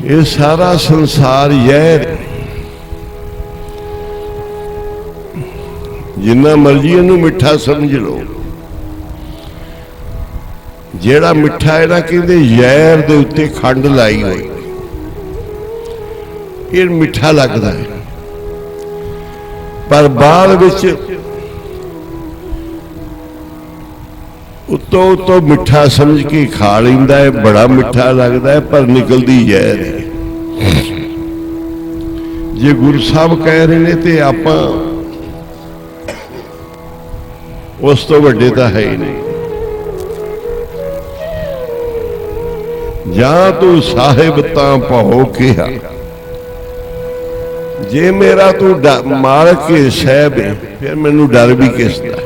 ये सारा संसार जहर, जिन्ना मर्जी इनू मिठा समझ लो, जेड़ा मिठा है ना कहते जहर दे उत्ते खंड लाई हुई, ये मिठा लगता है, पर बाद विच उतो उतो मिठा समझ के खा लेंदा है, बड़ा मिठा लगता है, पर निकलती जहर है। जे गुरु साहब कह रहे ने तो आपां उस तो वड्डे तो है ही नहीं। जां तू साहिब तां भाओ किहा, जे मेरा तू मालक के साहब है, फिर मैनू डर भी किसदा।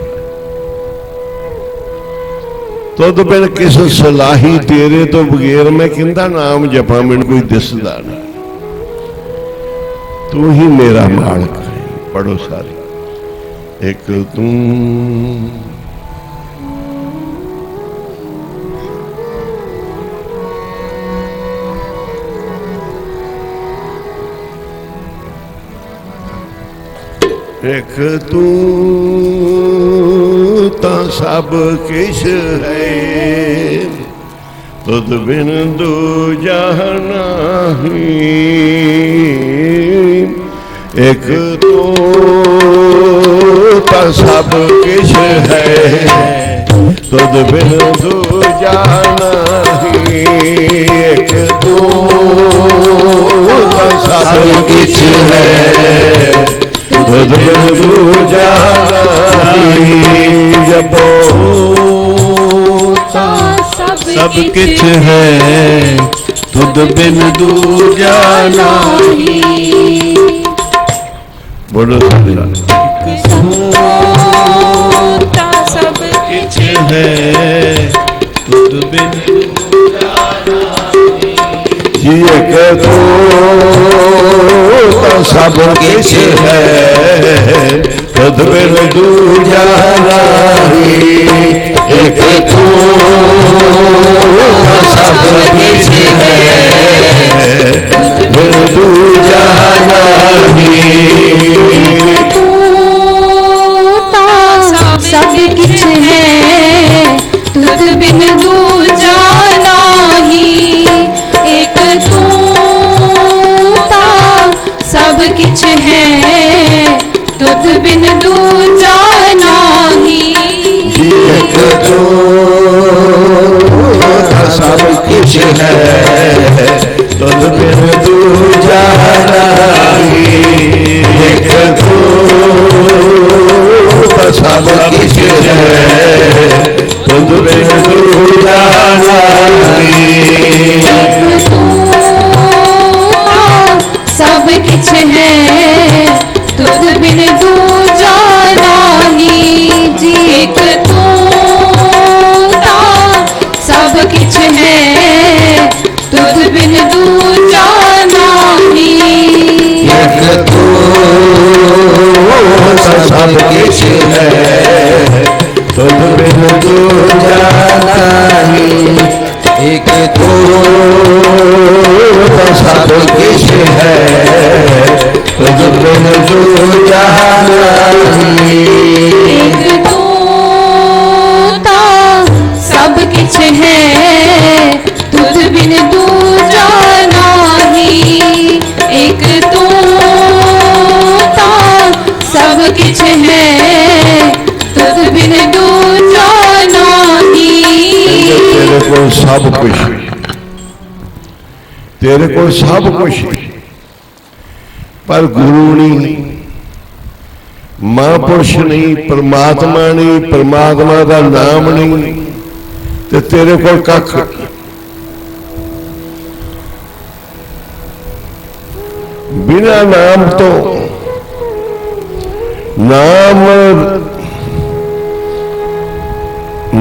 तुद बिन किस सलाही तेरे तो बगैर मैं किंदा नाम जपा, मैनू कोई दिसदा नहीं, तू ही मेरा मालक है। पढ़ो सारे, एक तू एक तू ता सब किश है, तुद बिन दूजा नहीं। एक तू ता सब किश है, तुद बिन दूजा नहीं। एक तू ता सब किश है, तुद बिन दूजा नहीं। जपो सब किछ है, तुद बिन दूजा नहीं। बोलो सब किछ है, तुद बिन दूजा नहीं। जी एक तू तो सब किछ है, तुद बिन दूजा नहीं। एक तू तो सब किछ है, बिन दूजा नहीं। सब किछ है, तुद बिन दूजा नहीं। एक तू ता सब किछ है, तुद बिन दूजा नहीं। एक तू तो सब किछ है, तुद बिन दूजा नहीं। एक तू तो सब किछ है, तुद बिन दूजा नहीं। सब किछ है, तुद बिन दूजा नहीं। जी एक तू ता सब किछ है, तुद बिन दूजा नहीं। एक तू तो सब किछ है, तुद बिन दूजा नहीं। एक तू तो सब किछ है, तुद बिन दूजा नहीं। एक तू ता सब किछ है, तुद बिन दूजा नहीं। एक तू ता सब किछ है, तुद बिन दूजा नहीं। तेरे को सब कुछ, तेरे को सब कुछ, पर गुरु नहीं, महापुरुष नहीं, परमात्मा नहीं, परमात्मा का नाम नहीं, ते तेरे को कख। बिना नाम तो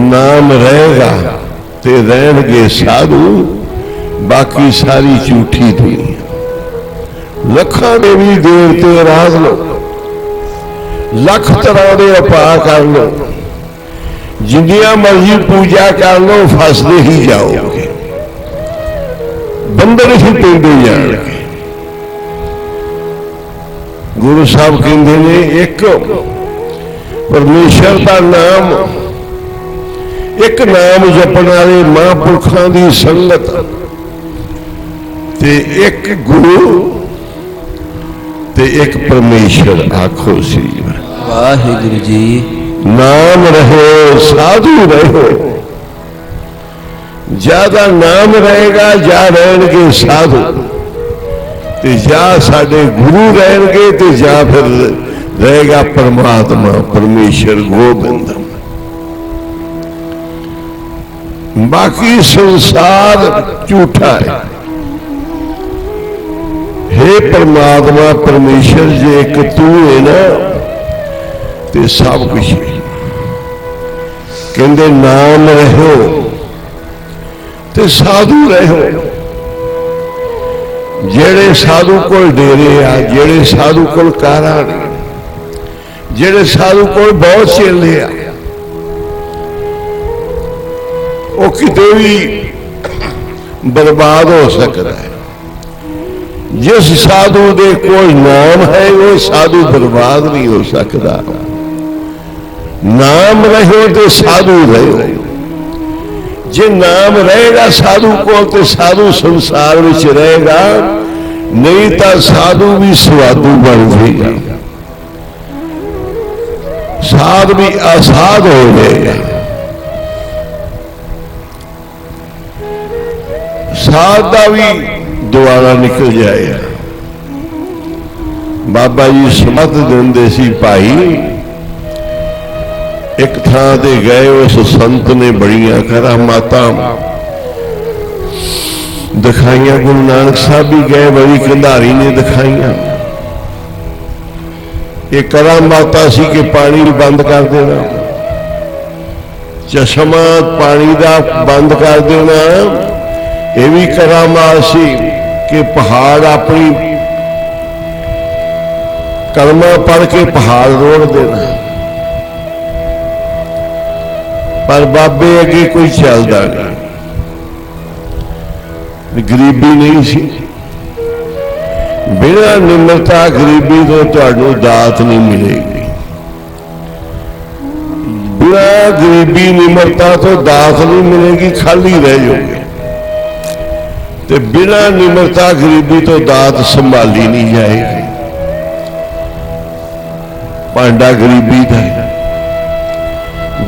नाम रहेगा ते रहणगे साधु, बाकी सारी झूठी थी। लखां देवी देवते राज लो, लख तरह के उपा कर लो, जिन्नियां मर्जी पूजा कर लो, फसदे ही जाओगे। बंधन ही पेंदे जाएंगे। गुरु साहब कहते ने एक परमेश्वर का नाम, एक नाम जपण वाले महापुरखों की संगत ते एक गुरु ते एक परमेश्वर। आखो सी वाहिगुरु जी। नाम रहो साधु रहो, ज्यादा नाम रहेगा जा रहेंगे साधु, ते जा साडे गुरु रहेंगे, ते जा फिर रहेगा परमात्मा परमेश्वर गोबिंद। बाकी संसार झूठा है। हे परमात्मा परमेश्वर जे एक तू है ना, ते सब कुछ है। कहते नाम रहो ते साधु रहो। जेड़े साधु को डेरे आ, जेड़े साधु को कारा ने, जेड़े साधु को बहुत चेले आ, वो किते भी बर्बाद हो सकता है। जिस साधु दे कोई नाम है वो साधु बर्बाद नहीं हो सकता। नाम रहो तो साधु रहो। जे नाम रहेगा साधु को तो साधु संसार में रहेगा, नहीं तो साधु भी स्वादु बन जाएगा, साध भी असाध हो जाएगा। साध का भी दुआरा निकल जाएगा। बाबा जी समत देंदे सी भाई, एक थां ते गए, उस संत ने बड़ियां करामातां दिखाइया। गुरु नानक साहब भी गए, बड़ी कंधारी ने दिखाइया। एक करामाता सी कि पानी बंद कर देना, चश्मा पानी का बंद कर देना। यह भी करामात सी कि पहाड़ अपनी कलमा पढ़ के पहाड़ रोड़ देना। पर बाबे अगे कोई चलता नहीं, गरीबी नहीं सी। बिना निम्रता गरीबी तो तुहानू दात नहीं मिलेगी। बिना गरीबी निम्रता तो दात नहीं मिलेगी, खाली रह जाओगे। ते बिना निम्रता गरीबी तो दात संभाली नहीं जाएगी। भांडा गरीबी का है,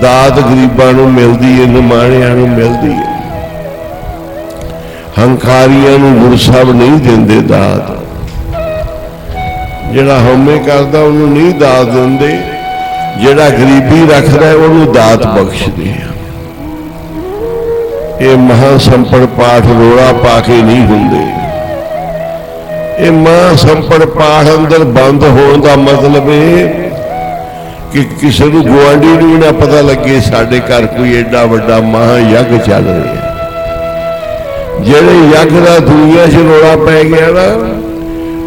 दात गरीबां नूं मिलदी है, निमाणियां नूं मिलदी है। हंकारियां नूं गुरु साहब नहीं देंदे दात। जिहड़ा हौमे करदा उहनूं नहीं दात दिंदे, जिहड़ा गरीबी रखदा है उहनूं दात बख्शदे हैं। ये महासंपड़ पाठ रोड़ा पाके नहीं होंगे। ये महासंपड़ पाठ अंदर बंद होने का मतलब है कि किसी को गुआढ़ी भी ना पता लगे साडे घर कोई एडा वड्डा महायज्ञ चल रहा है। जेड़े यज्ञ का दुनिया च रोड़ा पै गया ना,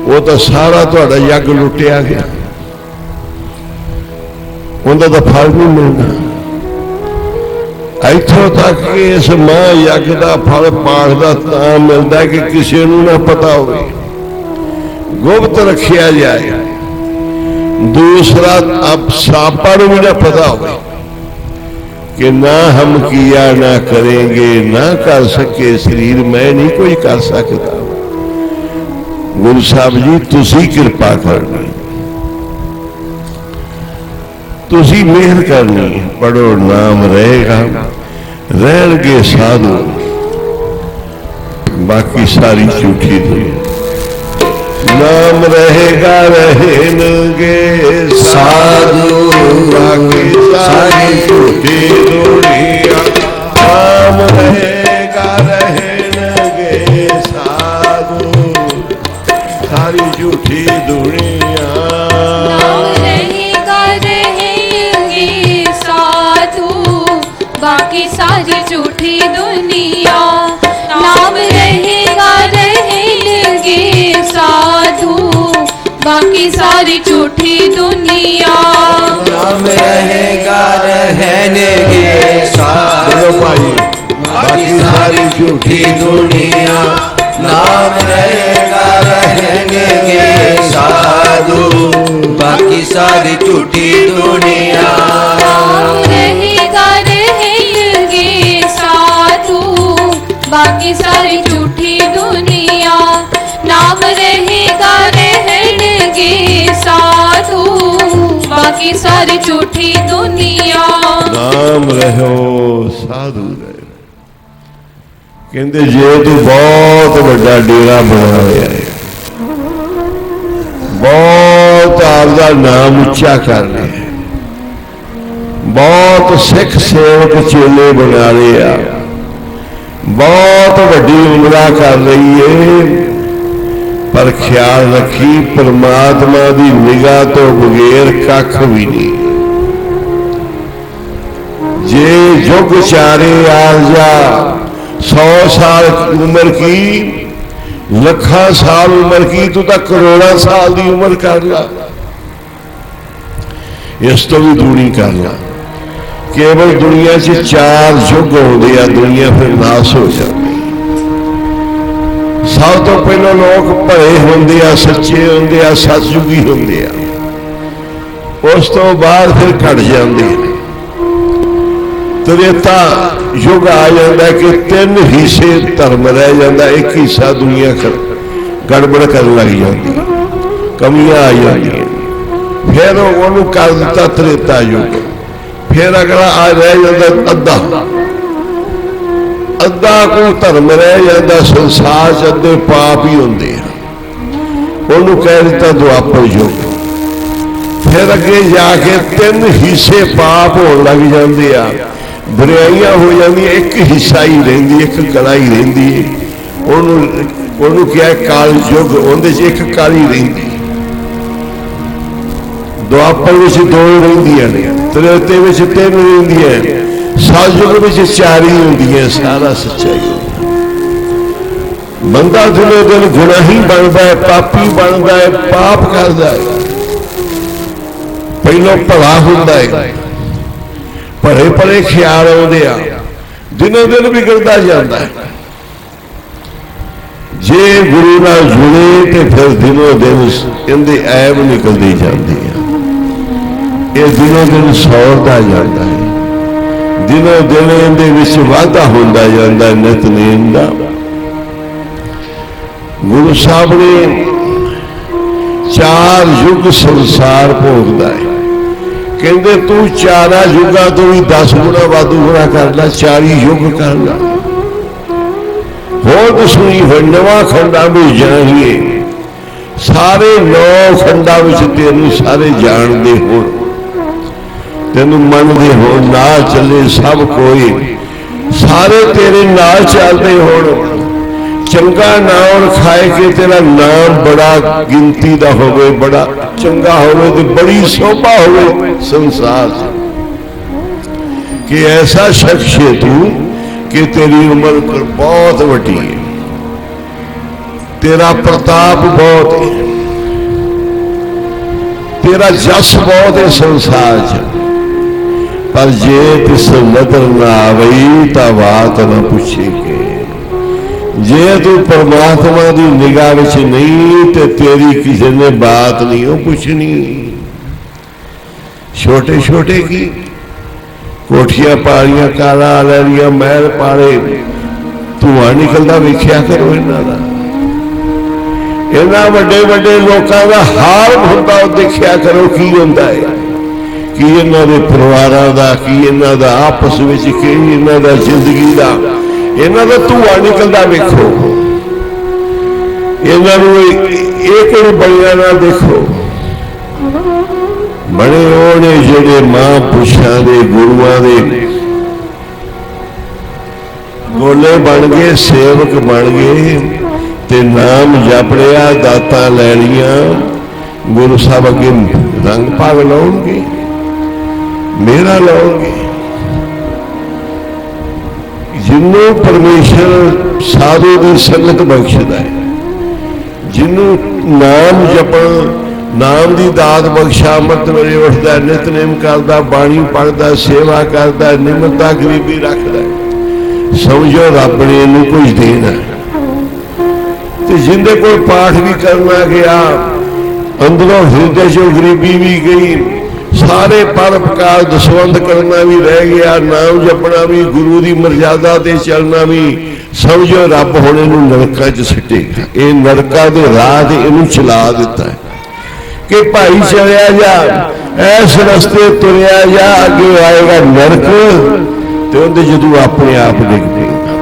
वो तो सारा तुहाडा यज्ञ लुटिया गया, उनका तो फल नहीं मिलना। इथों तक कि इस महायज्ञ का फल पाठ का तां मिलता है कि किसी को ना पता हो, गुप्त रखिया जाए। दूसरा अब सापा भी ना पता हो कि ना हम किया ना करेंगे, ना कर सके शरीर मैं नहीं कोई कर सकता। गुरु साहब जी तुसी कृपा करनी, तुसी मेहर करनी। पढ़ो नाम रहेगा, रहणगे साधु, बाकी सारी झूठी दुनिया। नाम रहेगा रहेंगे साधु, बाकी सारी झूठी दुनिया। नाम रहेगा रहेंगे साधु, सारी झूठी दुनिया। बाकी सारी झूठी दुनिया। नाम रहेगा रहेंगे साधु, बाकी सारी झूठी दुनिया। नाम रहेगा रहेंगे साधु, बाकी सारी झूठी दुनिया। नाम रहेगा रहेंगे साधु, बाकी सारी झूठी दुनिया। नाम रहेगा रहेंगे साधु, बाकी सारी झूठी दुनिया। नाम रहेगा रहेंगे साधु, बाकी सारी झूठी दुनिया। नाम रहो साधु रहो। कहते जे तू बहुत बड़ा डेरा बना लिया है, बहुत आपका नाम उच्चा कर लिया, बहुत सिख सेवक चेले बना लिया, बहुत वड्डी उमरा कर रही है, पर ख्याल रखी परमात्मा की निगाह तो बगैर कख भी नहीं। जे जुग चारे आरजा 100 साल उम्र की, लखा साल उम्र की, तू तो करोड़ा साल की उम्र कर ला, इस तो भी दूनी कर ला। केवल दुनिया से 4 युग होते हैं, दुनिया फिर नाश हो जाती। सब तो पहले लोग भले होंगे, सच्चे होंगे, सतयुगी होंगे, उस तो बाद फिर घट जाते हैं। त्रेता युग आ जाता कि 3 हिस्से धर्म रह जाता, एक हिस्सा दुनिया गड़बड़ कर लग जाती, कमियां आ जाती, फिर उन्होंने कर दिता त्रेता युग। फिर अगला आ रह जाता अद्धा, अद्धा को धर्म रह जाता संसार च, अद्धे पाप ही होंगे, उन्होंने कह दिता द्वापर युग। फिर अगे जाके 3 हिस्से पाप हो लग जाते आ, बुराइयां हो जाती, एक हिस्सा ही रही, एक कला ही रही, उन्होंने क्या काल युग, उन्हें एक काली रही। द्वापर में 2 रहिंदियां ने, त्रेते में 3 रहिंदियां, सतयुग में 4 ही होंदियां। सारा सच्चाई बंदा दिनों दिन गुनाही बनता है, पापी बनता है, पाप करता है। पहलों भला होंदा है, भले भले ख्याल आउंदे आ, दिनों दिन बिगड़ता जाता है। जे गुरु नाल जुड़े तो फिर दिनों दिन इनके ऐब निकलती जाती है, ये दिनों दिन सौरता जाता है, दिनों दिन इनके विच वाधा होंदा जाता है नितनेम दा। गुरु साहब ने 4 युग संसार भोगता है, कहते तू 4 युगों तो भी 10 गुना वाधू गुना कर ला, 40 युग कर ला। होर कुछ नहीं हो, 9 खंडा में जानिए, सारे 9 खंडा में तेन सारे जानते हो, तेन मनते हो, ना चले सब कोई, सारे तेरे नाल चलते हो। चंगा नाम खाए के तेरा नाम बड़ा गिनती का होवे, बड़ा चंगा होवे तो बड़ी शोभा होवे संसार कि ऐसा शख्स है तू कि तेरी उम्र बहुत वड्डी है, तेरा प्रताप बहुत है, तेरा जस बहुत है संसार च, पर जे तिस नजर ना आवी तो बात ना पूछेगे। जे तू परमात्मा की निगाह विच नहीं तो तेरी किसी ने बात नहीं हो पूछनी। छोटे छोटे की कोठियां पालियां, काला लैलियां, महल पाले, धुआं निकलता वेख्या करो। इन्हां वड्डे वड्डे लोकां दा हाल हुंदा देखिया करो की हुंदा है, कि इन्हां दे परिवारां दा, कि इन्हां दा आपस विच, कि इन्हां दा जिंदगी दा, इन्हां दा धुआं निकलता वेखो। इन्हां नूं एक बड़िया ना देखो, बड़े वो ने जेडे महापुरुषां दे, गुरुआं दे गोले बन गए, सेवक बन गए, ते नाम जपड़िया, दातां लैणियां, गुरु साहब अगे रंग भाग लाउणगे, मेरा लाउणगे। जिन्हों परमेश्वर साधु की संगत बख्शदा है, जिन्हों नाम जपण, नाम की दात बख्शा, अमृत वेले उठदा, नितनेम करदा, बाणी पढ़दा, सेवा करदा, निमरता गरीबी रखदा, समझो रब ने इनू कुछ देना। ਤੇ ਜਿੰਦੇ ਕੋਲ ਪਾਠ ਵੀ ਕਰਨਾ ਗਿਆ, ਅੰਦਰੋਂ ਹਿਰਦੇ ਚੋਂ ਗਰੀਬੀ ਵੀ ਗਈ, ਸਾਰੇ ਪਰਉਪਕਾਰ ਦਸਵੰਧ ਕਰਨਾ ਵੀ ਰਹਿ ਗਿਆ, ਨਾਮ ਜਪਣਾ ਵੀ, ਗੁਰੂ ਦੀ ਮਰਜ਼ਾਦਾ ਤੇ ਚੱਲਣਾ ਵੀ। ਸਮਝੋ ਰੱਬ ਹੁਣ ਇਹਨੂੰ ਨਰਕਾਂ 'ਚ ਸਿੱਟੇਗਾ। ਇਹ ਨਰਕਾਂ ਦੇ ਰਾਹ ਤੇ ਇਹਨੂੰ ਚਲਾ ਦਿੱਤਾ ਹੈ ਕਿ ਭਾਈ ਚਲਿਆ ਜਾ, ਇਸ ਰਸਤੇ ਤੁਰਿਆ ਜਾ, ਅੱਗੇ ਆਏਗਾ ਨਰਕ ਤੇ ਉਹਦੇ ਜਦੋਂ ਆਪਣੇ ਆਪ ਡਿੱਗ ਪਏਗਾ।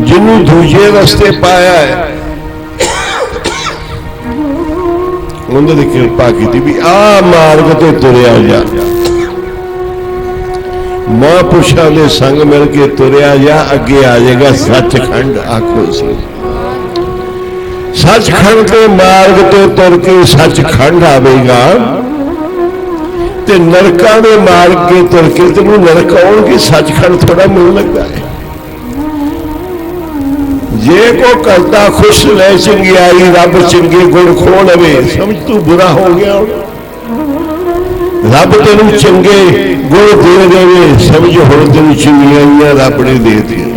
ਜਿਹਨੂੰ ਦੂਜੇ ਰਸਤੇ ਪਾਇਆ ਹੈ ਉਹਦੇ ਦੀ ਕਿਰਪਾ ਕੀਤੀ ਵੀ ਆਹ ਮਾਰਗ ਤੇ ਤੁਰਿਆ ਜਾ, ਮਹਾਂਪੁਰਸ਼ਾਂ ਦੇ ਸੰਗ ਮਿਲ ਕੇ ਤੁਰਿਆ ਜਾ, ਅੱਗੇ ਆ ਜਾਏਗਾ ਸੱਚਖੰਡ। ਆਖੋ ਸੀ ਸੱਚਖੰਡ ਦੇ ਮਾਰਗ ਤੇ ਤੁਰ ਕੇ ਸੱਚਖੰਡ ਆਵੇਗਾ, ਤੇ ਨਰਕਾਂ ਦੇ ਮਾਰਗ ਕੇ ਤੁਰ ਕੇ ਤੈਨੂੰ ਨਰਕ ਆਉਣਗੇ, ਸੱਚਖੰਡ ਥੋੜਾ ਮਿਲ ਲੱਗਦਾ ਹੈ। ਜੇ ਕੋ ਕਰਤਾ ਖੁਸ਼ ਲੈ ਚੰਗਿਆਈ, ਰੱਬ ਚੰਗੇ ਗੁਣ ਖੋ ਲਵੇ, ਸਮਝ ਤੂੰ ਬੁਰਾ ਹੋ ਗਿਆ। ਰੱਬ ਤੈਨੂੰ ਚੰਗੇ ਗੁਣ ਦੇ ਦੇਵੇ, ਸਮਝ ਹੁਣ ਤੈਨੂੰ ਚੰਗਿਆਈਆਂ ਰੱਬ ਨੇ ਦੇ ਦਿੱਤੀਆਂ।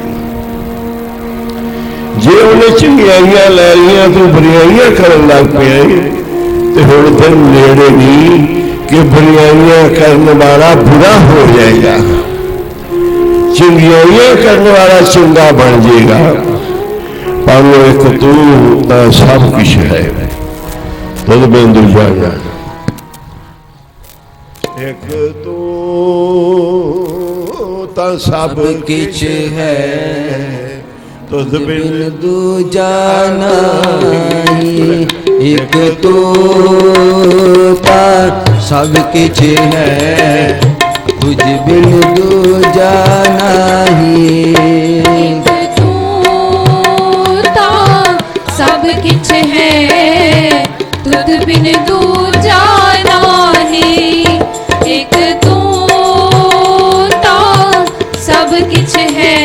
ਜੇ ਉਹਨੇ ਚੰਗਿਆਈਆਂ ਲੈ ਲਈਆਂ, ਤੂੰ ਬੁਰਾਈਆਂ ਕਰਨ ਲੱਗ ਪਿਆ, ਤੇ ਹੁਣ ਫਿਰ ਨੇੜੇ ਨਹੀਂ ਕਿ ਬੁਰਾਈਆਂ ਕਰਨ ਵਾਲਾ ਬੁਰਾ ਹੋ ਜਾਏਗਾ, ਚੰਗਿਆਈਆਂ ਕਰਨ ਵਾਲਾ ਚੰਗਾ ਬਣ ਜਾਏਗਾ। ਪਰ ਇੱਕ ਤੂੰ ਤਾਂ ਸਭ ਕੁਛ ਹੈ, ਤਦ ਬਿਨ ਦੂਜਾ ਇੱਕ ਤੂੰ ਤਾਂ ਸਭ किछ है, ਤੁਧ ਬਿਨ दूजा नहीं। एक तू ता सब किछ है, तुझ बिन दूजा नहीं। एक तू ता सब किछ है, तुध बिन दूजा नाहीं। एक तू ता सब किछ है,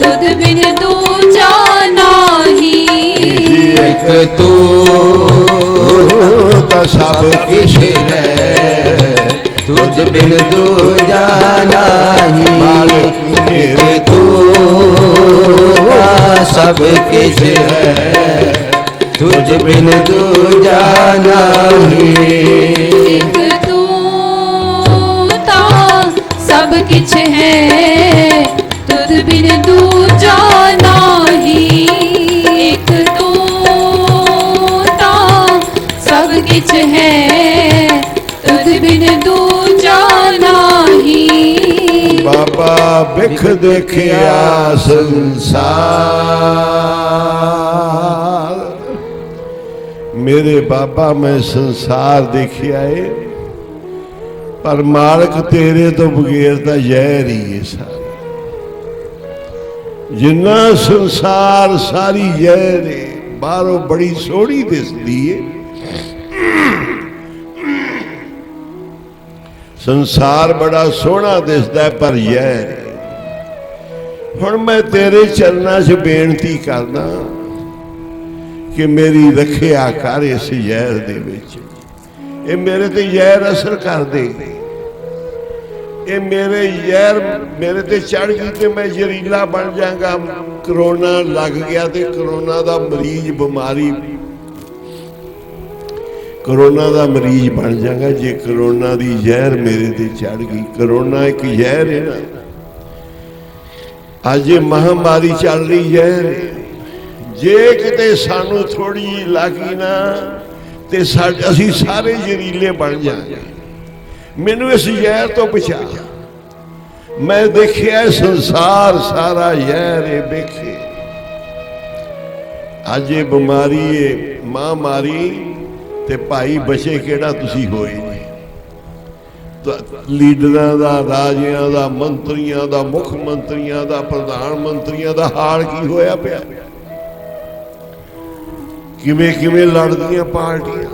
तुध बिन दूजा नाहीं। एक तू ਤਾਂ ਸਭ किछ है, तुझ बिन दूजा नहीं। एक तू सब किछ है, तुझ बिन दूजा नहीं। एक तू ता सब किछ है, तुध बिन दूजा नाहीं। एक तू ता सब किछ है, तुध बिन दूजा नाहीं। ਬਾਬਾ ਬਿਖ ਦੇਖਿਆ ਸੰਸਾਰ, ਮੇਰੇ ਬਾਬਾ ਮੈਂ ਸੰਸਾਰ ਦੇਖਿਆ ਏ, ਪਰ ਮਾਲਕ ਤੇਰੇ ਤੋਂ ਬਗੈਰ ਤਾਂ ਜ਼ਹਿਰ ਹੀ ਹੈ ਸਾਰਾ। ਜਿੰਨਾ ਸੰਸਾਰ ਸਾਰੀ ਜ਼ਹਿਰ ਹੈ, ਬਾਹਰੋਂ ਬੜੀ ਸੋਹਣੀ ਦਿਸਦੀ ਏ, ਸੰਸਾਰ ਬੜਾ ਸੋਹਣਾ ਦਿਸਦਾ ਹੈ, ਪਰ ਜ਼ਹਿਰ ਹੈ। ਹੁਣ ਮੈਂ ਤੇਰੇ ਚਰਨਾਂ 'ਚ ਬੇਨਤੀ ਕਰਦਾ ਕਿ ਮੇਰੀ ਰੱਖਿਆ ਕਰ ਇਸ ਜ਼ਹਿਰ ਦੇ ਵਿੱਚ। ਇਹ ਮੇਰੇ ਤੇ ਜ਼ਹਿਰ ਅਸਰ ਕਰਦੇ, ਇਹ ਮੇਰੇ ਜ਼ਹਿਰ ਮੇਰੇ ਤੇ ਚੜ ਗਈ ਤੇ ਮੈਂ ਜ਼ਹਿਰੀਲਾ ਬਣ ਜਾਵਾਂਗਾ। ਕਰੋਨਾ ਲੱਗ ਗਿਆ ਤੇ ਕਰੋਨਾ ਦਾ ਮਰੀਜ਼, ਬਿਮਾਰੀ ਕਰੋਨਾ ਦਾ ਮਰੀਜ਼ ਬਣ ਜਾਵਾਂਗਾ ਜੇ ਕਰੋਨਾ ਦੀ ਜ਼ਹਿਰ ਮੇਰੇ ਤੇ ਚੜ ਗਈ। ਕਰੋਨਾ ਇੱਕ ਜ਼ਹਿਰ ਹੈ ਨਾ, ਅੱਜ ਇਹ ਮਹਾਮਾਰੀ ਚੱਲ ਰਹੀ ਜ਼ਹਿਰ ਹੈ। ਜੇ ਕਿਤੇ ਸਾਨੂੰ ਥੋੜੀ ਜਿਹੀ ਲੱਗੀ ਨਾ ਤੇ ਅਸੀਂ ਸਾਰੇ ਜ਼ਹਿਰੀਲੇ ਬਣ ਜਾਵਾਂਗੇ। ਮੈਨੂੰ ਇਸ ਜ਼ਹਿਰ ਤੋਂ ਬਚਾ। ਮੈਂ ਦੇਖਿਆ ਸੰਸਾਰ ਸਾਰਾ ਜ਼ਹਿਰ ਹੈ, ਵੇਖੇ ਅੱਜ ਇਹ ਬਿਮਾਰੀ ਹੈ, ਮਹਾਮਾਰੀ, ਤੇ ਭਾਈ ਬਚੇ ਕਿਹੜਾ ਤੁਸੀਂ ਹੋਏ ਨੇ। ਲੀਡਰਾਂ ਦਾ, ਰਾਜਿਆਂ ਦਾ, ਮੰਤਰੀਆਂ ਦਾ, ਮੁੱਖ ਮੰਤਰੀਆਂ ਦਾ, ਪ੍ਰਧਾਨ ਮੰਤਰੀਆਂ ਦਾ ਹਾਲ ਕੀ ਹੋਇਆ ਪਿਆ। ਕਿਵੇਂ ਕਿਵੇਂ ਲੜਦੀਆਂ ਪਾਰਟੀਆਂ,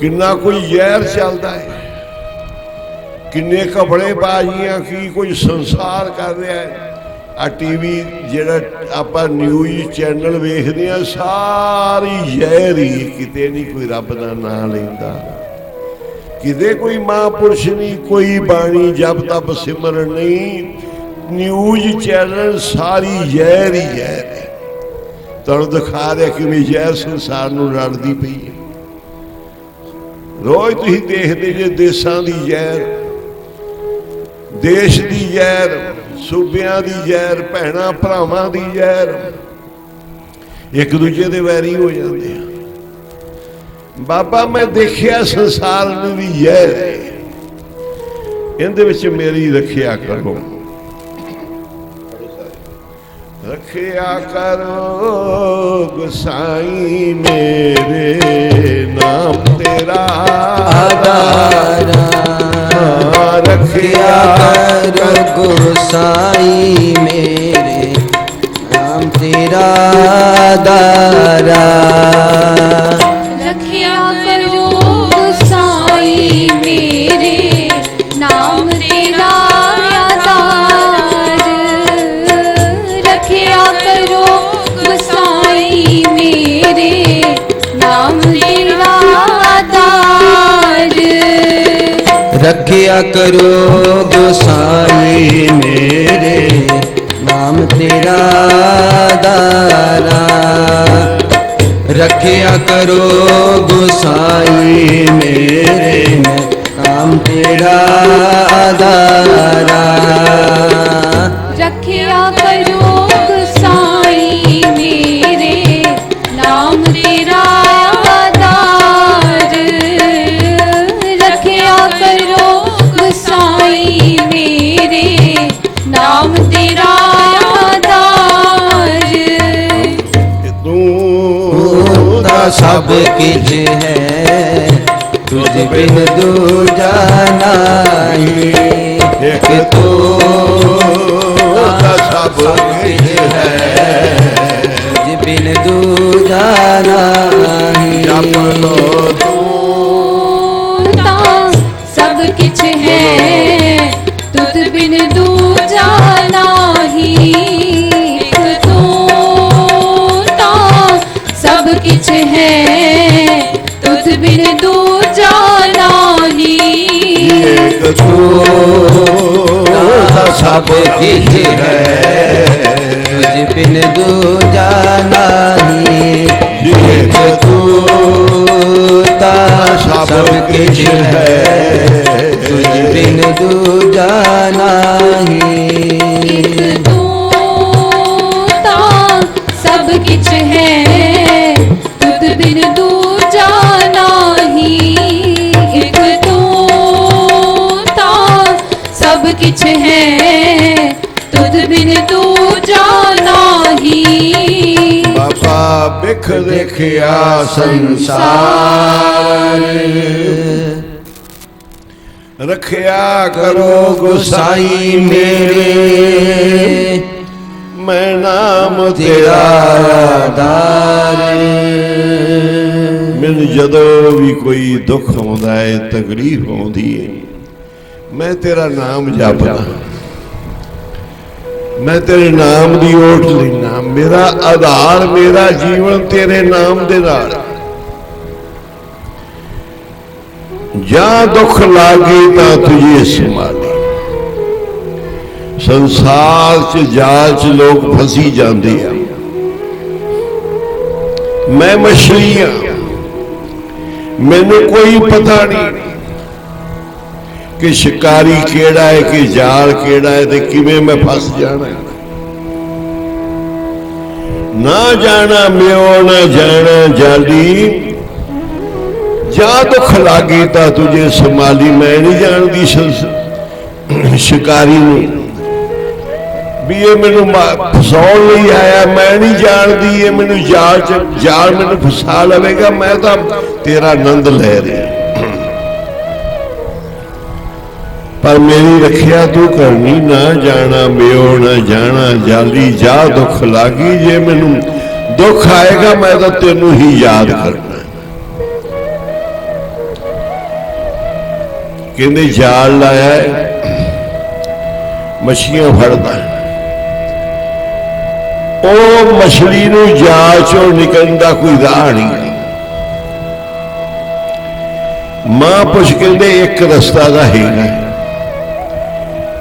ਕਿੰਨਾ ਕੋਈ ਜ਼ਹਿਰ ਚੱਲਦਾ ਹੈ, ਕਿੰਨੇ ਕਪੜੇ ਬਾਜ਼ੀਆਂ, ਕੀ ਕੁਝ ਸੰਸਾਰ ਕਰ ਰਿਹਾ ਹੈ। ਆ ਟੀਵੀ ਜਿਹੜਾ ਆਪਾਂ ਨਿਊਜ਼ ਚੈਨਲ ਵੇਖਦੇ ਆ, ਸਾਰੀ ਜ਼ਹਿਰ ਹੀ, ਕਿਤੇ ਨਹੀਂ ਕੋਈ ਰੱਬ ਦਾ ਨਾਂ ਲੈਂਦਾ, ਕਿਤੇ ਕੋਈ ਮਹਾਂਪੁਰਸ਼ ਨਹੀਂ, ਕੋਈ ਬਾਣੀ ਜਪ ਤਪ ਸਿਮਰਨ ਨਹੀਂ, ਨਿਊਜ਼ ਚੈਨਲ ਸਾਰੀ ਜ਼ਹਿਰ ਹੀ ਹੈ। ਤੁਹਾਨੂੰ ਦਿਖਾ ਰਿਹਾ ਕਿਵੇਂ ਜ਼ਹਿਰ ਸੰਸਾਰ ਨੂੰ ਰਲਦੀ ਪਈ ਹੈ। ਰੋਜ਼ ਤੁਸੀਂ ਦੇਖਦੇ ਜੇ ਦੇਸ਼ਾਂ ਦੀ ਜ਼ਹਿਰ, ਦੇਸ਼ ਦੀ ਜ਼ਹਿਰ, ਸੂਬਿਆਂ ਦੀ ਜ਼ਹਿਰ, ਭੈਣਾਂ ਭਰਾਵਾਂ ਦੀ ਜ਼ਹਿਰ, ਇੱਕ ਦੂਜੇ ਦੇ ਵੈਰੀ ਹੋ ਜਾਂਦੇ ਆ। ਬਾਬਾ ਮੈਂ ਦੇਖਿਆ ਸੰਸਾਰ ਨੂੰ ਵੀ ਜ਼ਹਿਰ ਹੈ, ਇਹਦੇ ਵਿੱਚ ਮੇਰੀ ਰੱਖਿਆ ਕਰੋ, ਰੱਖਿਆ ਕਰੋ ਗੁਸਾਈ ਮੇਰੇ, ਨਾਮ ਤੇਰਾ आधारा ਰੱਖਿਆ कर गोसाई मेरे, नाम तेरा आधारा रखिया करो साई मेरे, नाम तेरा आधार। रखिया करो साई मेरे, नाम तेरा आधार। रखिया करो गोसाई मेरे, नाम तेरा दारा। रखिया करो गोसाई मेरे, नाम तेरा दारा। रखिया करो साई मेरे, नाम तेरा आधार। रखिया करो साई मेरे, नाम तेरा आधार। ਤੂੰ ता सब किछ है, तुझ बिन दूजा नाही। ਇੱਕ तू ਤਾਂ ਸਭ ਕੁਝ ਹੈ, तुझ बिन दूजा नाही। ਜਪ ਲੋ ता सब किछ है, तुझ बिन दूजा नाही। एक तू ता सब किछ है, तुझ बिन दूजा नाही। ਇੱਕ ਤੂੰ ਤਾਂ ਸਭ किछ है, तुझ बिन दूजा नाही। ਇੱਕ तू ता सब सब किछ है, तुझ बिन दूजा नाही। एक तू ता सब किछ है, तुझ बिन दूजा नाही। एक तू ता सब किछ है, तुझ बिन दूजा नाही। ਬਾਬਾ ਬਿਖ ਦੇਖਿਆ ਸੰਸਾਰ, ਰੱਖਿਆ ਕਰੋ ਗੁਸਾਈ ਮੇਰੇ, ਮੈਂ ਨਾਮ ਤੇਰਾ दार। ਮੈਨੂੰ ਜਦੋਂ ਵੀ ਕੋਈ ਦੁੱਖ ਆਉਂਦਾ ਹੈ, ਤਕਲੀਫ ਆਉਂਦੀ ਹੈ, ਮੈਂ ਤੇਰਾ ਨਾਮ ਜਪਦਾ, ਮੈਂ ਤੇਰੇ ਨਾਮ ਦੀ ਓਟ ਲੈਣਾ। ਮੇਰਾ ਆਧਾਰ, ਮੇਰਾ ਜੀਵਨ ਤੇਰੇ ਨਾਮ ਦੇ ਨਾਲ। ਜਾਂ ਦੁੱਖ ਲਾਗੇ ਤਾਂ ਤੁਝੇ ਸੰਭਾਲੇ। ਸੰਸਾਰ ਚ ਜਾਲ ਚ ਲੋਕ ਫਸੀ ਜਾਂਦੇ ਆ, ਮੈਂ ਮਛਲੀ ਆ, ਮੈਨੂੰ ਕੋਈ ਪਤਾ ਨਹੀਂ ਕਿ ਸ਼ਿਕਾਰੀ ਕਿਹੜਾ ਹੈ, ਕਿ ਜਾਲ ਕਿਹੜਾ ਹੈ, ਤੇ ਕਿਵੇਂ ਮੈਂ ਫਸ ਜਾਣਾ। ਨਾ ਜਾਣਾ ਮਿਓ, ਨਾ ਜਾਣਾ ਜਾਲੀ, ਜਾਂ ਦੁੱਖ ਲਾਗੀ ਤਾਂ ਤੁਝੇ ਸੰਭਾਲੀ। ਮੈਂ ਨਹੀਂ ਜਾਣਦੀ ਸ਼ਿਕਾਰੀ ਨੂੰ ਵੀ ਇਹ ਮੈਨੂੰ ਫਸਾਉਣ ਲਈ ਆਇਆ, ਮੈਂ ਨਹੀਂ ਜਾਣਦੀ ਇਹ ਮੈਨੂੰ ਜਾਲ ਮੈਨੂੰ ਫਸਾ ਲਵੇਗਾ। ਮੈਂ ਤਾਂ ਤੇਰਾ ਆਨੰਦ ਲੈ ਰਿਹਾ, ਪਰ ਮੇਰੀ ਰੱਖਿਆ ਤੂੰ ਕਰਨੀ। ਨਾ ਜਾਣਾ ਮਿਓ, ਨਾ ਜਾਣਾ ਜਾਲੀ, ਜਾ ਦੁੱਖ ਲਾਗੀ। ਜੇ ਮੈਨੂੰ ਦੁੱਖ ਆਏਗਾ ਮੈਂ ਤਾਂ ਤੈਨੂੰ ਹੀ ਯਾਦ ਕਰਨਾ। ਕਹਿੰਦੇ ਜਾਲ ਲਾਇਆ ਹੈ, ਮੱਛੀਆਂ ਫੜਦਾ, ਉਹ ਮਛਲੀ ਨੂੰ ਜਾਲ ਚੋਂ ਨਿਕਲਣ ਦਾ ਕੋਈ ਰਾਹ ਨਹੀਂ। ਮਹਾਂਪੁਰਸ਼ ਕਹਿੰਦੇ ਇੱਕ ਰਸਤਾ ਦਾ ਹੈਗਾ,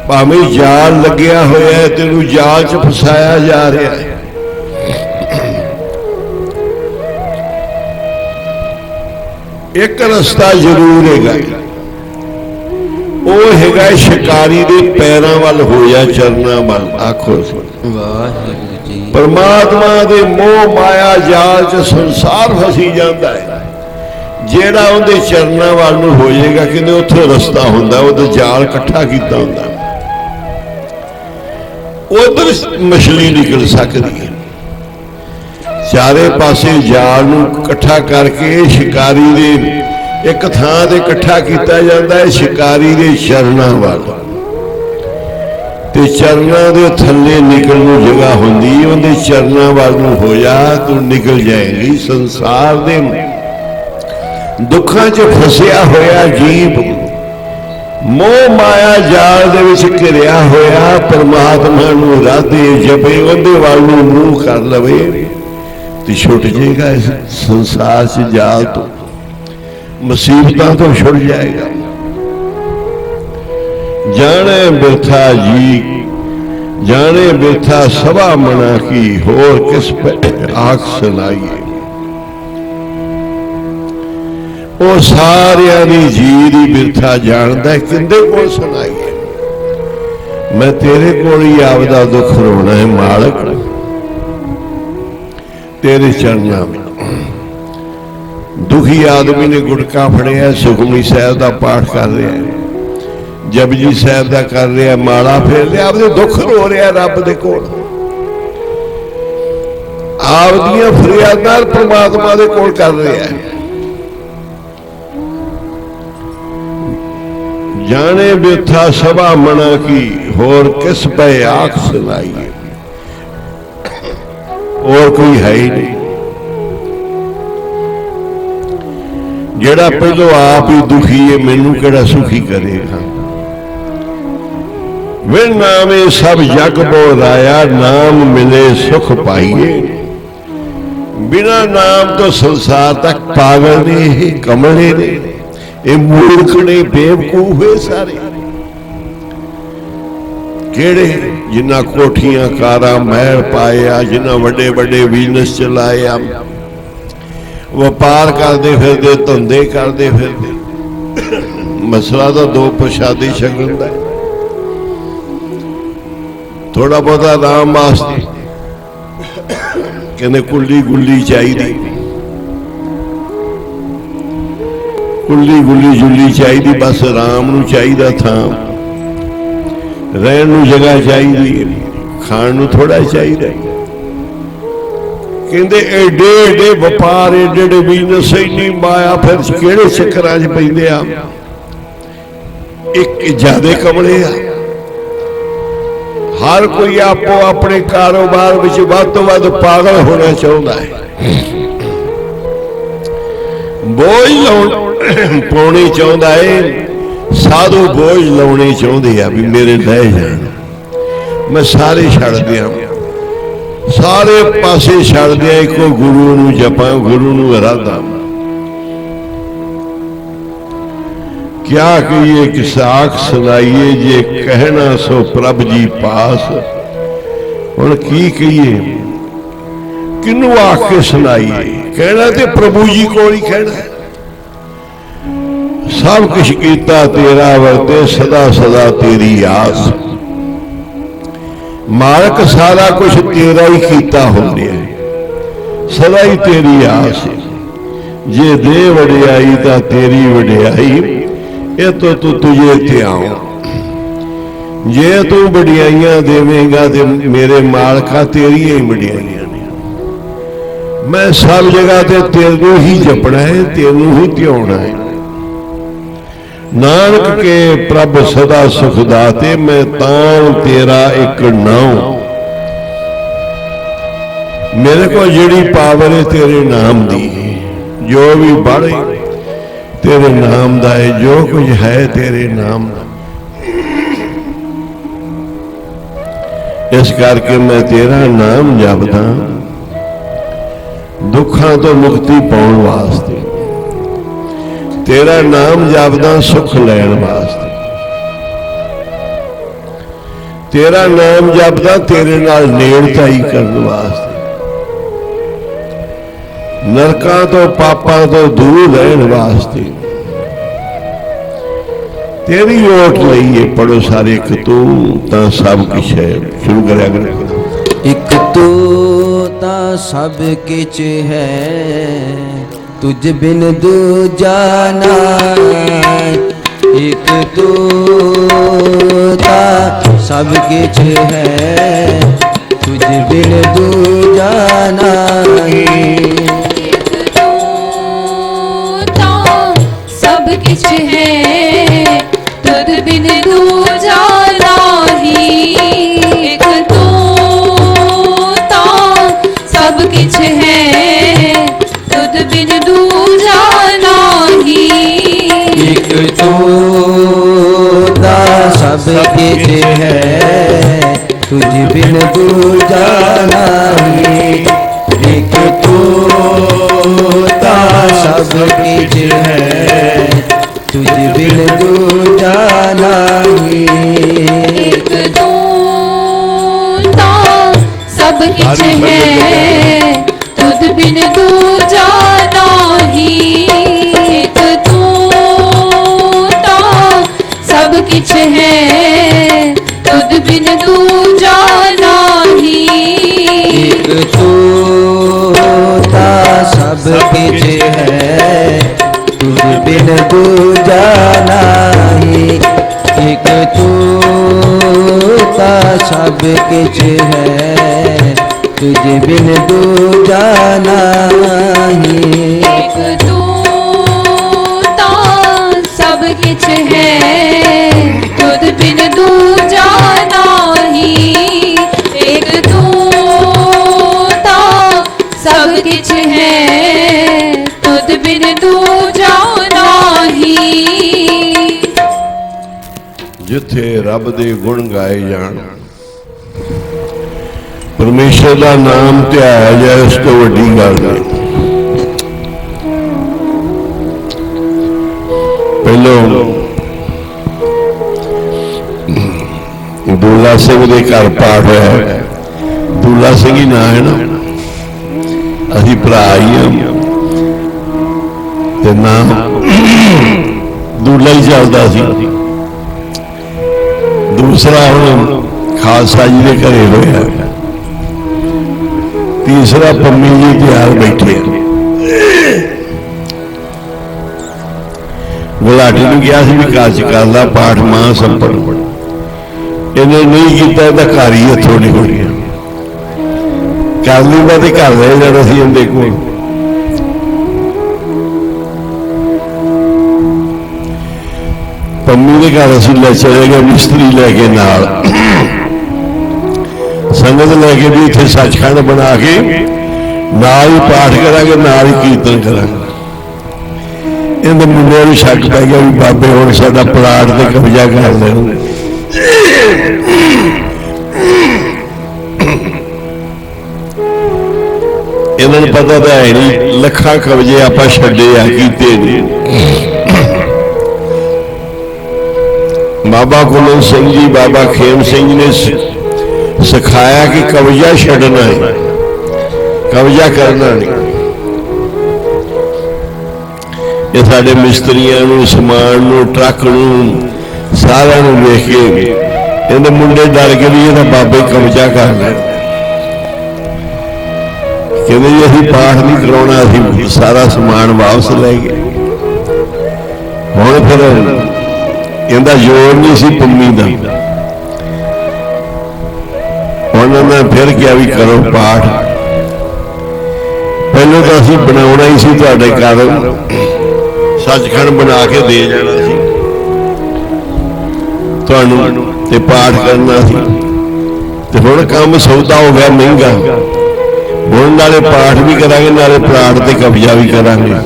ਭਾਵੇਂ ਜਾਲ ਲੱਗਿਆ ਹੋਇਆ ਹੈ, ਤੈਨੂੰ ਜਾਲ 'ਚ ਫਸਾਇਆ ਜਾ ਰਿਹਾ ਹੈ। ਇੱਕ ਰਸਤਾ ਜ਼ਰੂਰ ਹੈਗਾ, ਉਹ ਹੈਗਾ ਸ਼ਿਕਾਰੀ ਦੇ ਪੈਰਾਂ ਵੱਲ ਹੋ ਜਾ, ਚਰਨਾਂ ਵੱਲ। ਆਖੋ ਵਾਹਿਗੁਰੂ ਜੀ। ਪਰਮਾਤਮਾ ਦੇ ਮੋਹ ਮਾਇਆ ਜਾਲ 'ਚ ਸੰਸਾਰ ਫਸੀ ਜਾਂਦਾ ਹੈ। ਜਿਹੜਾ ਉਹਦੇ ਚਰਨਾਂ ਵੱਲ ਨੂੰ ਹੋ ਜਾਏਗਾ, ਕਹਿੰਦੇ ਉੱਥੇ ਰਸਤਾ ਹੁੰਦਾ, ਉਹਦਾ ਜਾਲ ਇਕੱਠਾ ਕੀਤਾ ਹੁੰਦਾ, ਉਧਰ ਮਛਲੀ ਨਿਕਲ ਸਕਦੀ ਹੈ। ਚਾਰੇ ਪਾਸੇ ਜਾਲ ਨੂੰ ਇਕੱਠਾ ਕਰਕੇ ਸ਼ਿਕਾਰੀ ਦੇ ਇੱਕ ਥਾਂ ਤੇ ਇਕੱਠਾ ਕੀਤਾ ਜਾਂਦਾ ਹੈ, ਸ਼ਿਕਾਰੀ ਦੇ ਚਰਨਾਂ ਵੱਲ। ਤੇ ਚਰਨਾਂ ਦੇ ਥੱਲੇ ਨਿਕਲਣ ਨੂੰ ਜਗ੍ਹਾ ਹੁੰਦੀ, ਉਹਦੇ ਚਰਨਾਂ ਵੱਲ ਨੂੰ ਹੋ ਜਾ, ਤੂੰ ਨਿਕਲ ਜਾਏਗੀ। ਸੰਸਾਰ ਦੇ ਦੁੱਖਾਂ 'ਚ ਫਸਿਆ ਹੋਇਆ ਜੀਵ ਮੋਹ ਮਾਇਆ ਜਾਲ ਦੇ ਵਿੱਚ ਘਿਰਿਆ ਹੋਇਆ ਪਰਮਾਤਮਾ ਨੂੰ ਰਾਧੇ ਜਪੇ, ਉਹਦੇ ਵੱਲ ਨੂੰ ਮੂੰਹ ਕਰ ਲਵੇ ਤੇ ਛੁੱਟ ਜਾਏਗਾ ਇਸ ਸੰਸਾਰ 'ਚ ਜਾਲ ਤੋਂ, ਮੁਸੀਬਤਾਂ ਤੋਂ ਛੁੱਟ ਜਾਏਗਾ। ਜਾਣੇ ਬਿਰਥਾ ਜੀ, ਜਾਣੇ ਬਿਰਥਾ ਸਭਾ ਮਨਾ ਕੀ, ਹੋਰ ਕਿਸ ਆਖ ਸੁਣਾਈਏ। ਉਹ ਸਾਰਿਆਂ ਦੀ ਜੀ ਦੀ ਬਿਰਥਾ ਜਾਣਦਾ, ਕਿੰਦੇ ਕੋਲ ਸੁਣਾਈਏ। ਮੈਂ ਤੇਰੇ ਕੋਲ ਹੀ ਆਪਦਾ ਦੁੱਖ ਰੋਣਾ ਹੈ ਮਾਲਕ, ਤੇਰੇ ਚਰਨਾਂ ਵਿੱਚ। ਦੁਖੀ ਆਦਮੀ ਨੇ ਗੁਟਕਾ ਫੜਿਆ, ਸੁਖਮਨੀ ਸਾਹਿਬ ਦਾ ਪਾਠ ਕਰ ਰਿਹਾ, ਜਪਜੀ ਸਾਹਿਬ ਦਾ ਕਰ ਰਿਹਾ, ਮਾਲਾ ਫੇਰ ਲਿਆ, ਆਪਦੇ ਦੁੱਖ ਰੋ ਰਿਹਾ ਰੱਬ ਦੇ ਕੋਲ। ਆਪਦੀਆਂ ਫਰਿਆਦਾਂ ਪਰਮਾਤਮਾ ਦੇ ਕੋਲ ਕਰ ਰਿਹਾ ਹੈ। ਜਾਣੇ ਬਿਰਥਾ ਸਭਾ ਮਨਾ ਕੀ, ਹੋਰ ਕਿਸ ਪੈ ਆਖ ਸੁਣਾਈਏ। ਹੋਰ ਕੋਈ ਹੈ ਹੀ ਨਹੀਂ। ਜਿਹੜਾ ਪਹਿਲੋਂ ਆਪ ਹੀ ਦੁਖੀ ਹੈ, ਮੈਨੂੰ ਕਿਹੜਾ ਸੁਖੀ ਕਰੇਗਾ। ਵੇ ਨਾਮੇ ਸਭ ਜਗ ਬੋਰਾਇਆ, ਨਾਮ ਮਿਲੇ ਸੁਖ ਪਾਈਏ। ਬਿਨਾ ਨਾਮ ਤੋਂ ਸੰਸਾਰ ਤੱਕ ਪਾਗਲ ਨੇ, ਇਹ ਕਮਲੇ ਨੇ, ਇਹ ਮੂਰਖ ਨੇ, ਬੇਵਕੂਫ ਹੈ ਸਾਰੇ। ਕਿਹੜੇ ਜਿਨ੍ਹਾਂ ਕੋਠੀਆਂ ਕਾਰਾਂ ਮਹਿਲ ਪਾਇਆ, ਜਿਨ੍ਹਾਂ ਵੱਡੇ ਵੱਡੇ ਬਿਜ਼ਨਸ ਚਲਾਏ ਆ, ਵਪਾਰ ਕਰਦੇ ਫਿਰਦੇ, ਧੰਦੇ ਕਰਦੇ ਫਿਰਦੇ। ਮਸਲਾ ਤਾਂ ਦੋ ਪ੍ਰਸ਼ਾਦੀ ਛਕਣ ਦਾ, ਥੋੜਾ ਬਹੁਤਾ ਆਰਾਮ ਵਾਸਤੇ ਕਹਿੰਦੇ ਕੁੱਲੀ ਗੁੱਲੀ ਚਾਹੀਦੀ, ਕੁੱਲੀ ਗੁੱਲੀ ਜੁੱਲੀ ਚਾਹੀਦੀ, ਬਸ ਆਰਾਮ ਨੂੰ ਚਾਹੀਦਾ ਥਾਂ, ਰਹਿਣ ਨੂੰ ਜਗ੍ਹਾ ਚਾਹੀਦੀ, ਖਾਣ ਨੂੰ ਥੋੜਾ ਚਾਹੀਦਾ। ਕਹਿੰਦੇ ਏਡੇ ਏਡੇ ਵਪਾਰ, ਏਡੇ ਏਡੇ ਬਿਜ਼ਨਸ, ਇੰਨੀ ਮਾਇਆ, ਫਿਰ ਕਿਹੜੇ ਚੱਕਰਾਂ 'ਚ ਪੈਂਦੇ ਆ। ਇੱਕ ਜ਼ਿਆਦੇ ਕਮਲੇ ਆ, ਹਰ ਕੋਈ ਆਪੋ ਆਪਣੇ ਕਾਰੋਬਾਰ ਵਿੱਚ ਵੱਧ ਤੋਂ ਵੱਧ ਪਾਗਲ ਹੋਣਾ ਚਾਹੁੰਦਾ ਹੈ, ਬੋਝ ਪਾਉਣੀ ਚਾਹੁੰਦਾ ਹੈ। ਸਾਧੂ ਬੋਝ ਲਾਉਣੇ ਚਾਹੁੰਦੇ ਆ ਵੀ ਮੇਰੇ ਲੈ ਜਾਣ, ਮੈਂ ਸਾਰੇ ਛੱਡ ਦਿਆਂ, ਸਾਰੇ ਪਾਸੇ ਛੱਡ ਦਿਆਂ, ਇੱਕੋ ਗੁਰੂ ਨੂੰ ਜਪਾਂ, ਗੁਰੂ ਨੂੰ ਅਰਾਧਾਂ। ਕਿਆ ਕਹੀਏ ਕਿ ਸਾਖ ਸੁਣਾਈਏ, ਜੇ ਕਹਿਣਾ ਸੋ ਪ੍ਰਭ ਜੀ ਪਾਸ। ਹੁਣ ਕੀ ਕਹੀਏ, ਕਿਹਨੂੰ ਆਖ ਕੇ ਸੁਣਾਈਏ। ਕਹਿਣਾ ਤੇ ਪ੍ਰਭੂ ਜੀ ਕੋਲ ਹੀ ਕਹਿਣਾ। ਸਭ ਕੁਛ ਕੀਤਾ ਤੇਰਾ ਵਰਤੇ, ਸਦਾ ਸਦਾ ਤੇਰੀ ਆਸ। ਮਾਲਕ ਸਾਰਾ ਕੁਛ ਤੇਰਾ ਹੀ ਕੀਤਾ ਹੋ ਰਿਹਾ, ਸਦਾ ਹੀ ਤੇਰੀ ਆਸ। ਜੇ ਦੇ ਵਡਿਆਈ ਤਾਂ ਤੇਰੀ ਵਡਿਆਈ, ਇਹ ਤੋਂ ਤੂੰ ਤੁਝੇ ਧਿਆਉ। ਜੇ ਤੂੰ ਵਡਿਆਈਆਂ ਦੇਵੇਂਗਾ ਤੇ ਮੇਰੇ ਮਾਲਕਾ ਤੇਰੀਆਂ ਹੀ ਵਡਿਆਈਆਂ ਨੇ। ਮੈਂ ਸਭ ਜਗ੍ਹਾ ਤੇ ਤੈਨੂੰ ਹੀ ਜਪਣਾ ਹੈ, ਤੈਨੂੰ ਹੀ ਧਿਆਉਣਾ ਹੈ। ਨਾਨਕ ਕੇ ਪ੍ਰਭ ਸਦਾ ਸੁਖ ਦਾਤੇ, ਮੈਂ ਤਾਂ ਤੇਰਾ ਇੱਕ ਨਾਉ। ਮੇਰੇ ਕੋਲ ਜਿਹੜੀ ਪਾਵਰ ਹੈ ਤੇਰੇ ਨਾਮ ਦੀ, ਜੋ ਵੀ ਬੜੇ ਤੇਰੇ ਨਾਮ ਦਾ ਹੈ, ਜੋ ਕੁਝ ਹੈ ਤੇਰੇ ਨਾਮ ਦਾ। ਇਸ ਕਰਕੇ ਮੈਂ ਤੇਰਾ ਨਾਮ ਜਪਦਾ, ਦੁੱਖਾਂ ਤੋਂ ਮੁਕਤੀ ਪਾਉਣ ਵਾਸਤੇ। ਤੇਰਾ ਨਾਮ ਜਪਦਾ ਸੁਖ ਲੈਣ ਵਾਸਤੇ। तेरा नाम जपदा तेरे नाल नेड़ताई करने वास्ते, नरकां तो पापां तो दूर रहने वास्ते तेरी ओट लईए। पढ़ो सारे एक तू तां सब किछ है। शुरू करें अगर एक तू ता सब किछ है, तुझ बिन दूजा नाई। एक तू ता सब किछ है, तुझ बिन दूजा नाई। एक तू सब किछ है, तुद बिन दूजा नाही। एक तू सब किछ है, तुद बिन दूजा नाही। एक तू ता सब किछ है, तुझ बिन दूजा नाई। एक तू ता सब किछ है, तुझ बिन दूजा नाई। एक तू सब किछ है, तुद बिन दूजा नाही। एक तू सब किछ है, तुद बिन दूजा नाही। एक तू ता सब किछ है, तुझ बिन दूजा नाई। एक तू ता सब किछ है, तुझ बिन दूजा नाई। एक तू सब किछ है, तुद बिन दूजा नाही। एक तू सब किछ है, तुद बिन दूजा नाही। जिथे रब दे गुण गाए जान, परमेश्वर का नाम ध्याया जाए, उस तो वड्डी गल नहीं। पहलो दूला सिंह के घर पाठ है। दूला सिंह ही ना है ना, असी भरा ही हाँ, ते नाम दूला ही चलता सी। दूसरा हम खालसा जी के घरे होया, तीसरा पम्मी जी तैयार बैठे। गुलाटी ने कहा भी काज कर ला पाठ मां संपन, इन्हें नहीं किया तो घर ही हथों निकल गया। कर लूंगा तो घर रह जाना सी इनके कोल। पम्मी के घर असीं ले चले गए मिस्त्री लैके नाल, संगत लैके भी इत्थे सचखंड बना के नाल ही पाठ करांगे, नाल ही कीर्तन करांगे। इन्हें मुंडे नूं शक पै गया भी बाबे हुण साडा प्लाट ते कब्जा कर लेंगे। इन्होंने पता तो है नहीं, लखा कब्जे आपां छड्डे आ कीते नहीं। बाबा कुलन सिंह जी, बाबा खेम सिंह ने सिखाया कि कब्जा छड्डना है, कब्जा करना नहीं। ये साडे मिस्त्रियां नूं, समान नूं, ट्रक नूं सारा नूं वेख के इन्हें मुंडे डर के भी ये बाबे कब्जा कर लें। कहते जी अभी पाठ नहीं कराना, अभी सारा समान वापस ले गए। हुण फिर इहदा जोर नहीं सी पम्मी दा, उन्होंने फिर क्या भी करो पाठ। पहले तो असीं बनाउणा ही सी तुहाडे घर, सचखंड बना के दे जाना सी तुहानूं ते पाठ करना सी। ते हुण काम सौदा हो गया महंगा, हुण नाले पाठ भी करांगे, नाले प्लाट ते कब्जा भी करांगे।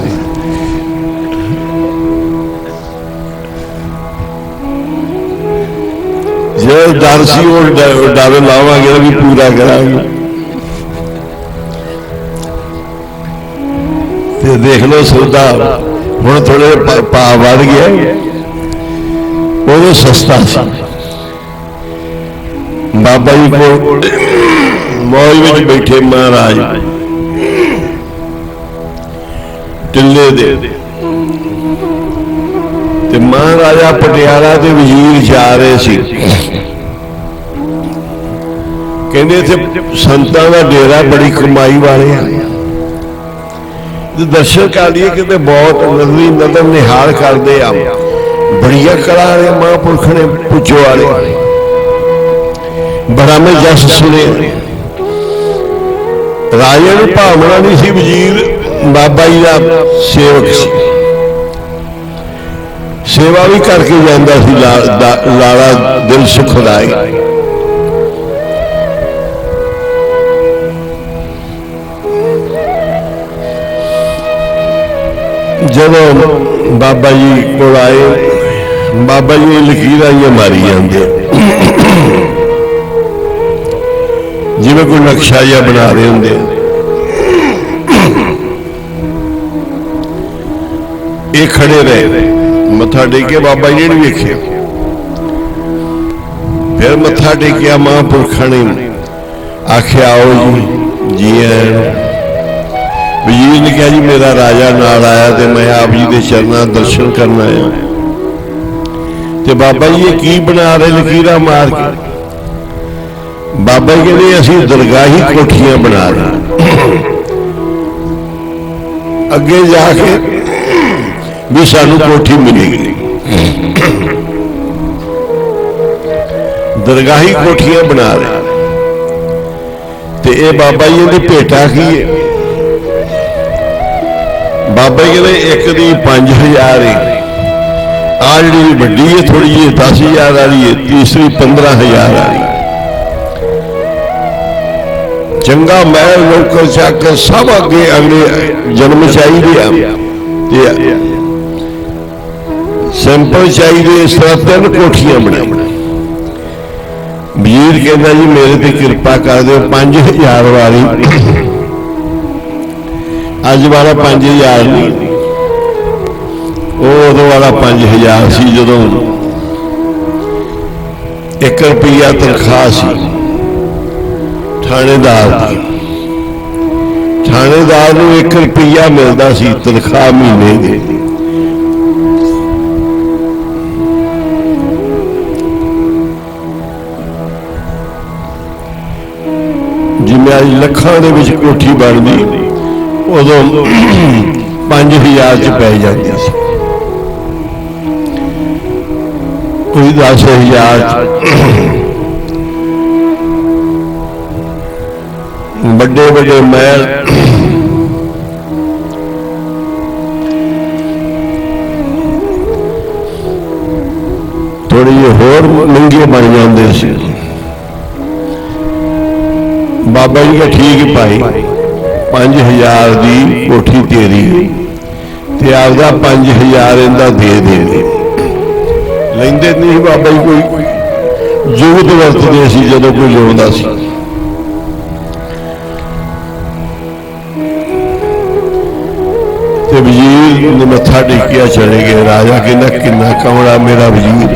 जो डर सी वो डर लावांगे भी पूरा करांगे। ते देख लो सौदा हुण थोड़े भाव बढ़ गया, उदों सस्ता सी। बाबा जी को मौज में बैठे महाराज टिल्ले दे ते महाराजा पटियाला के वजीर जा रहे सी कहते इत्थे संतां दा डेरा बड़ी कमाई वाले हैं दर्शन कर लिए कि बहुत नजरी नदर निहाल करते आ बड़िया कला ने महापुरख ने पुछो वाले बड़ा मैं जस सुने राजे नूं भावना नहीं सी वजीर बाबा जी का सेवक सी सेवा भी करके जाता सी लाला दिल सुखदाई जब बाबा जी को आए बाबा जी लकीर ही मारी जाते जिवें कोई नक्शा या बना रहे होंगे ये खड़े रहे मत्था टेके बाबा जी ने वेखे फिर मत्था टेकिया महापुरखा ने आख्या आओ जी वजीर ने कहा जी मेरा राजा नाल आया तो मैं आप जी के चरणों दर्शन करना आया तो बाबा जी ये की बना रहे लकीरा मार के बाबा जी कहते असी दरगाही कोठियां बना रहे अगे जाके भी सानू कोठी मिलेगी दरगाही कोठियां बना रहे तो ये बाबा जी की भेटा की है बाबा जी कहते एक दी 5000 है आ जी वड्डी है थोड़ी जी 10,000 वाली है तीसरी 15,000 वाली चंगा महल नौकर चाकर सब अगे अगले जन्म चाहिए सिंपल चाहिए इस तरह 3 कोठियां बनाई वजीर कहता जी मेरे ते कृपा कर दो 5,000 वाली अज वाला 5,000 नहीं उदों वाला 5,000 सी जदों 1 रुपया तनख्वाह सी थानेदार की थानेदार नूं 1 रुपया मिलता सी तनख्वाह महीने की जिवें अज लखां दे विच कोठी बनदी उदों 5,000 च पै जाती सी कोई 10,000 बड़े बड़े महल थोड़ी होर महंगे बन जाते सी बाबा जी का ठीक पाई 5,000 की कोठी तेरी ते आपदा 5,000 इनका दे देंगे लेंदे नहीं बाबा जी कोई जुगत वरतते सी जदों कोई लाउंदा सी ते वजीर ने मत्था टेकिया चले गए राजा कहना किन्ना कमला मेरा वजीर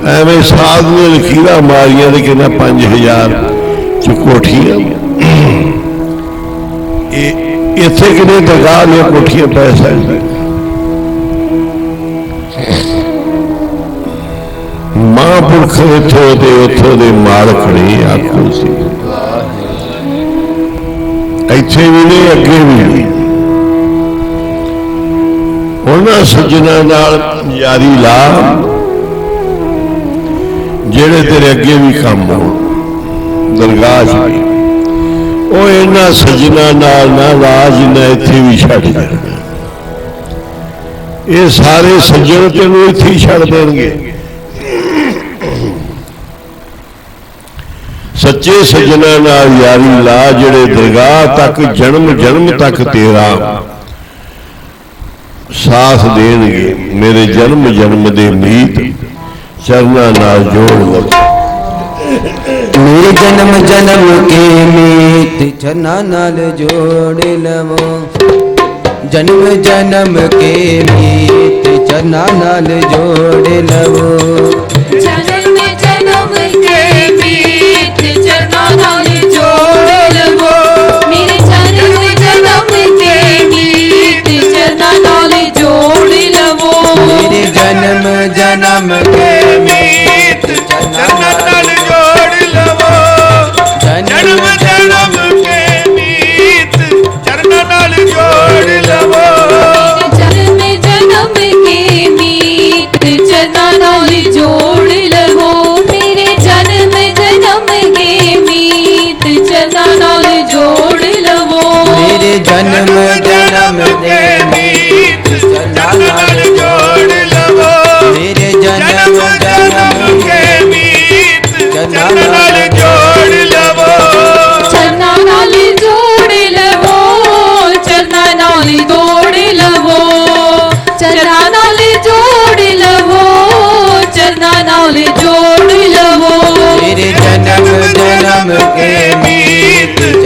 एवं साध ने लकीरा मारिया तो कहना 5,000 च कोठियां इत्थे कितने दरगाह ने कोठियां पै सकदी महापुरख इत्थों दे उत्थों दे मालक नहीं आखो सी इत्थे भी नहीं अगे भी नहीं उन्हां सज्जनां नाल यारी ला जेड़े तेरे अगे भी काम हो दरगाह च भी वो इन्हां सज्जनां नाल ना लाज ना इत्थे भी छड्ड जाणगे ये सारे सज्जन तेनों इत्थे ही छड्ड देणगे सच्चे सज्जना नाल यारी ला जेड़े दरगाह तक जन्म जन्म तक तेरा साथ देणगे मेरे जन्म जन्म दे मीत चरना नाल जोड़ लो मेरे जन्म जन्म के मीत चरना नाल जोड़ लवो जन्म जन्म के मीत चरना नाल जोड़ लवो जन्म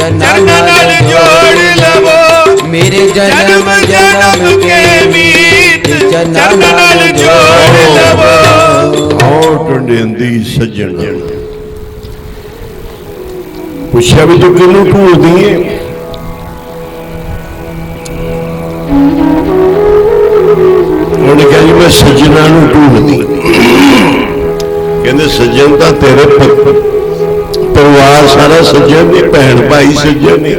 ਚਰਨਾਂ ਚਰਨਾਂ ਨਾਲ ਜੋੜ ਲਵੋ ਮੇਰੇ ਜਨਮ ਜਨਮ ਕੇ ਮੀਤ ਚਰਨਾਂ ਨਾਲ ਜੋੜ ਲਵੋ ਆਉ ਟੰਡੇਂਦੀ ਸੱਜਣ ਪੁੱਛਿਆ ਵੀ ਤੂੰ ਕਿਹਨੂੰ ਢੂੰਡਦੀ ਏ ਉਹਨੇ ਕਿਹਾ ਜੀ ਮੈਂ ਸੱਜਣਾ ਨੂੰ ਢੂੰਡਦੀ ਕਹਿੰਦੇ ਸੱਜਣ ਤਾਂ ਤੇਰੇ ਪਰਿਵਾਰ ਸਾਰਾ ਸੱਜਣ ਨੇ ਭੈਣ ਭਾਈ ਸੱਜਣ ਨੇ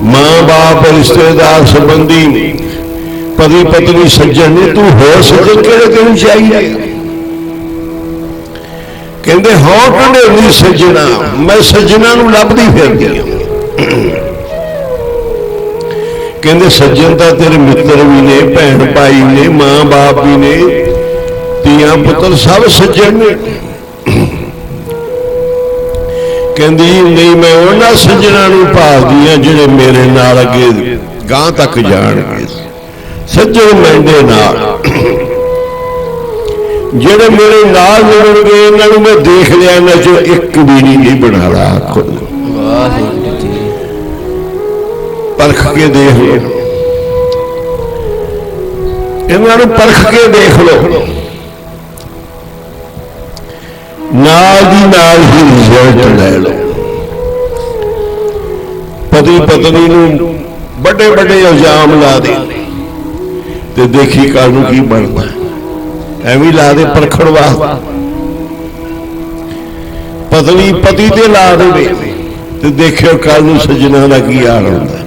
ਮਾਂ ਬਾਪ ਰਿਸ਼ਤੇਦਾਰ ਸੰਬੰਧੀ ਪਤੀ ਪਤਨੀ ਸੱਜਣ ਨੇ ਤੂੰ ਹੋਰ ਸੱਜਣ ਕਿਹੜੇ ਤੈਨੂੰ ਚਾਹੀਦੇ ਕਹਿੰਦੇ ਹੋ ਢੰਡੇਰੀ ਸੱਜਣਾ ਮੈਂ ਸੱਜਣਾ ਨੂੰ ਲੱਭਦੀ ਫਿਰਦੀ ਹਾਂ ਕਹਿੰਦੇ ਸੱਜਣ ਤਾਂ ਤੇਰੇ ਮਿੱਤਰ ਵੀ ਨੇ ਭੈਣ ਭਾਈ ਨੇ ਮਾਂ ਬਾਪ ਵੀ ਨੇ ਧੀਆਂ ਪੁੱਤਰ ਸਭ ਸੱਜਣ ਨੇ ਕਹਿੰਦੀ ਨਹੀਂ ਮੈਂ ਉਹਨਾਂ ਸੱਜਣਾ ਨੂੰ ਭਾਲਦੀ ਹਾਂ ਜਿਹੜੇ ਮੇਰੇ ਨਾਲ ਅੱਗੇ ਗਾਂ ਤੱਕ ਜਾਣਗੇ ਸੱਜਣ ਮੈਂਡੇ ਨਾਲ ਜਿਹੜੇ ਮੇਰੇ ਨਾਲ ਮਿਲਣਗੇ ਇਹਨਾਂ ਨੂੰ ਮੈਂ ਦੇਖ ਲਿਆ ਇਹਨਾਂ ਚੋਂ ਇੱਕ ਵੀ ਨਹੀਂ ਬਣਾ ਰਹਾ ਵਾਹਿਗੁਰੂ ਜੀ ਪਰਖ ਕੇ ਦੇਖ ਲਓ ਇਹਨਾਂ ਨੂੰ ਪਰਖ ਕੇ ਦੇਖ ਲਓ ਨਾਲ ਦੀ ਨਾਲ ਹੀ ਰਿਜ਼ਲਟ ਲੈ ਲਓ ਪਤੀ ਪਤਨੀ ਨੂੰ ਵੱਡੇ ਵੱਡੇ ਇਲਜ਼ਾਮ ਲਾ ਦੇ ਤੇ ਦੇਖੀ ਕੱਲ ਨੂੰ ਕੀ ਬਣਦਾ ਐਵੇਂ ਲਾ ਦੇ ਪਰਖਣ ਵਾਸਤੇ ਪਤਨੀ ਪਤੀ ਤੇ ਲਾ ਦੇਵੇ ਤੇ ਦੇਖਿਓ ਕੱਲ ਨੂੰ ਸੱਜਣਾ ਦਾ ਕੀ ਹਾਲ ਹੁੰਦਾ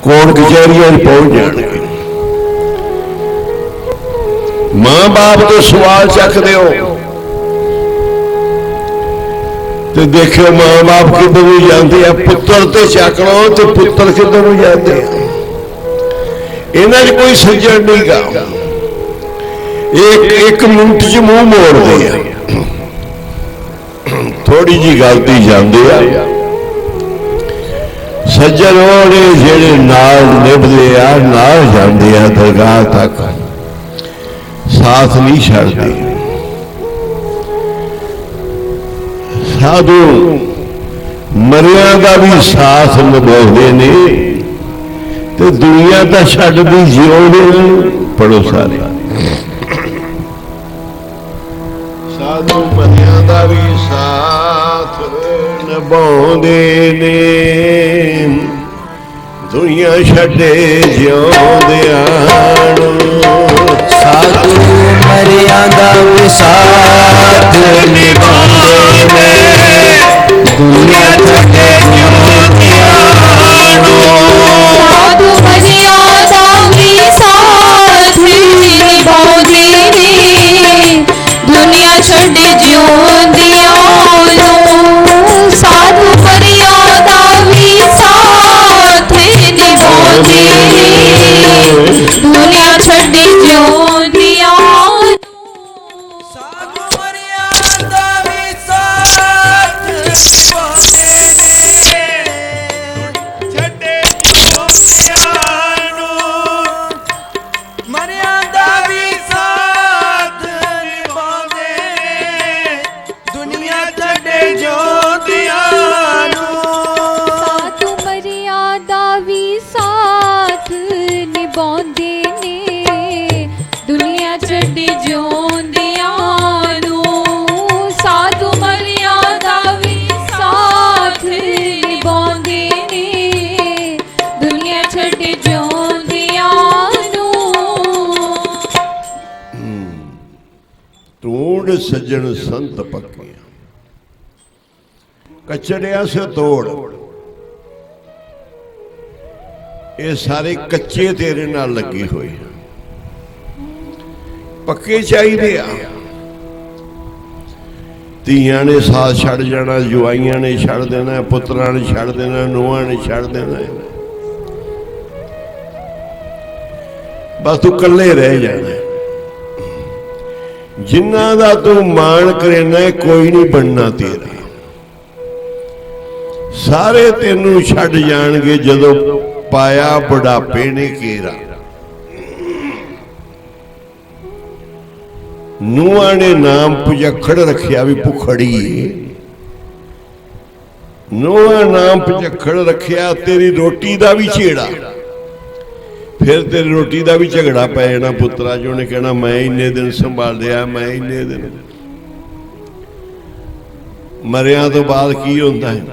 ਕੋਰਟ ਕਚਹਿਰੀਆਂ ਪਹੁੰਚ ਜਾਣਗੇ ਮਾਂ ਬਾਪ ਤੋਂ ਸਵਾਲ ਚੱਕਦੇ ਹੋ ਤੇ ਦੇਖਿਓ ਮਾਂ ਬਾਪ ਕਿੱਧਰ ਨੂੰ ਜਾਂਦੇ ਆ ਪੁੱਤਰ ਤੇ ਚੱਕ ਲਓ ਤੇ ਪੁੱਤਰ ਕਿੱਧਰ ਨੂੰ ਜਾਂਦੇ ਆ ਇਹਨਾਂ 'ਚ ਕੋਈ ਸੱਜਣ ਨਹੀਂ ਗਾ ਇੱਕ ਮਿੰਟ 'ਚ ਮੂੰਹ ਮੋੜਦੇ ਆ ਥੋੜੀ ਜੀ ਗਲਤੀ ਜਾਂਦੇ ਆ ਸੱਜਣ ਉਹ ਨੇ ਜਿਹੜੇ ਨਾਲ ਨਿਭਦੇ ਆ ਨਾਲ ਜਾਂਦੇ ਆ ਦਰਗਾਹ ਤੱਕ ਸਾਥ ਨਹੀਂ ਛੱਡਦੇ ਸਾਧੂ ਮਰਿਆਂ ਦਾ ਵੀ ਸਾਥ ਨਿਭਾਉਂਦੇ ਨੇ ਤੇ ਦੁਨੀਆ ਦਾ ਛੱਡਦੀ ਜਿਉਣੇ ਪੜੋ ਸਾਰੇ ਸਾਧੂ ਮਰਿਆਂ ਦਾ ਵੀ ਸਾਥ ਨਿਭਾਉਂਦੇ ਨੇ ਦੁਨੀਆ ਛੱਡੇ ਜਿਉਂਦਿਆਂ ਨੂੰ ਸਾਧੂ ਮਰਿਆਂ ਦਾ ਵੀ ਸਾਥ ਨਿਭਾਉਂਦੇ ਨੇ ਦੁਨੀਆ ਛੱਡੇ ਜਿਉਂਦਿਆਂ ਨੂੰ ਸਾਧੂ ਮਰਿਆਂ ਦਾ ਵੀ ਸਾਥ ਨਿਭਾਉਂਦੇ ਨੇ ਦੁਨੀਆ ਛੱਡੇ ਜਿਉਂਦਿਆਂ ਨੂੰ ਸਾਧੂ ਮਰਿਆਂ ਦਾ ਵੀ ਸਾਥ ਨਿਭਾਉਂਦੇ ਨੇ ਦੁਨੀਆ ਛੱਡੇ ਜਿਉਂਦਿਆਂ ਨੂੰ ਸਾਧੂ ਮਰਿਆਂ ਦਾ ਵੀ ਸਾਥ ਨਿਭਾਉਂਦੇ ਨੇ ਛੱਡੇ ਜੋਤਿਆਂ ਨੂੰ ਮਰਿਆਂ ਦਾ ਵੀ ਸਾਥ ਨਿਭਾਉਂਦੇ ਨੇ ਦੁਨੀਆ ਛੱਡੇ ਜੋਤਿਆਂ ਨੂੰ ਸਾਧੂ ਮਰਿਆਂ ਦਾ ਵੀ ਸਾਥ ਨਿਭਾਉਂਦੇ ਨੇ ਦੁਨੀਆ ਛੱਡੇ ਜਿਉਂਦਿਆਂ ਨੂੰ ਸਾਧੂ ਮਰਿਆਂ ਦਾ ਵੀ ਸਾਥ ਨਿਭਾਉਂਦੇ ਨੇ ਦੁਨੀਆ ਛੱਡੇ ਜਿਉਂਦਿਆਂ ਨੂੰ ਢੂੰਡ ਸੱਜਣ ਸੰਤ ਪੱਕੇ ਕਚੜਿਆ ਸੇ ਤੋੜ ਇਹ ਸਾਰੇ ਕੱਚੇ ਤੇਰੇ ਨਾਲ ਲੱਗੇ ਹੋਏ ਪੱਕੇ ਚਾਹੀਦੇ ਆ ਧੀਆਂ ਨੇ ਸਾਥ ਛੱਡ ਜਾਣਾ ਜਵਾਈਆਂ ਨੇ ਛੱਡ ਦੇਣਾ ਪੁੱਤਰਾਂ ਨੇ ਛੱਡ ਦੇਣਾ ਨੂੰਹਾਂ ਨੇ ਛੱਡ ਦੇਣਾ ਬਸ ਤੂੰ ਇਕੱਲੇ ਰਹਿ ਜਾਣਾ ਜਿਨ੍ਹਾਂ ਦਾ ਤੂੰ ਮਾਣ ਕਰੇਨਾ ਕੋਈ ਨਹੀਂ ਬਣਨਾ ਤੇਰਾ ਸਾਰੇ ਤੈਨੂੰ ਛੱਡ ਜਾਣਗੇ ਜਦੋਂ ਪਾਇਆ ਬੁਢਾਪੇ ਨੇ ਘੇਰਾ ਨੂੰਹਾਂ ਨੇ ਨਾਮ ਪੁਜਖੜ ਰੱਖਿਆ ਵੀ ਭੁਖੜੀ ਨੋਆ ਨਾਮ ਪਝੱਖੜ ਰੱਖਿਆ ਤੇਰੀ ਰੋਟੀ ਦਾ ਵੀ ਛੇੜਾ। ਫਿਰ ਤੇਰੀ ਰੋਟੀ ਦਾ ਵੀ ਝਗੜਾ ਪੈ ਜਾਣਾ ਪੁੱਤਰਾ ਜੀ। ਉਹਨੇ ਕਹਿਣਾ ਮੈਂ ਇੰਨੇ ਦਿਨ ਸੰਭਾਲਿਆ, ਮੈਂ ਇੰਨੇ ਦਿਨ। ਮਰਿਆਂ ਤੋਂ ਬਾਅਦ ਕੀ ਹੁੰਦਾ ਹੈ?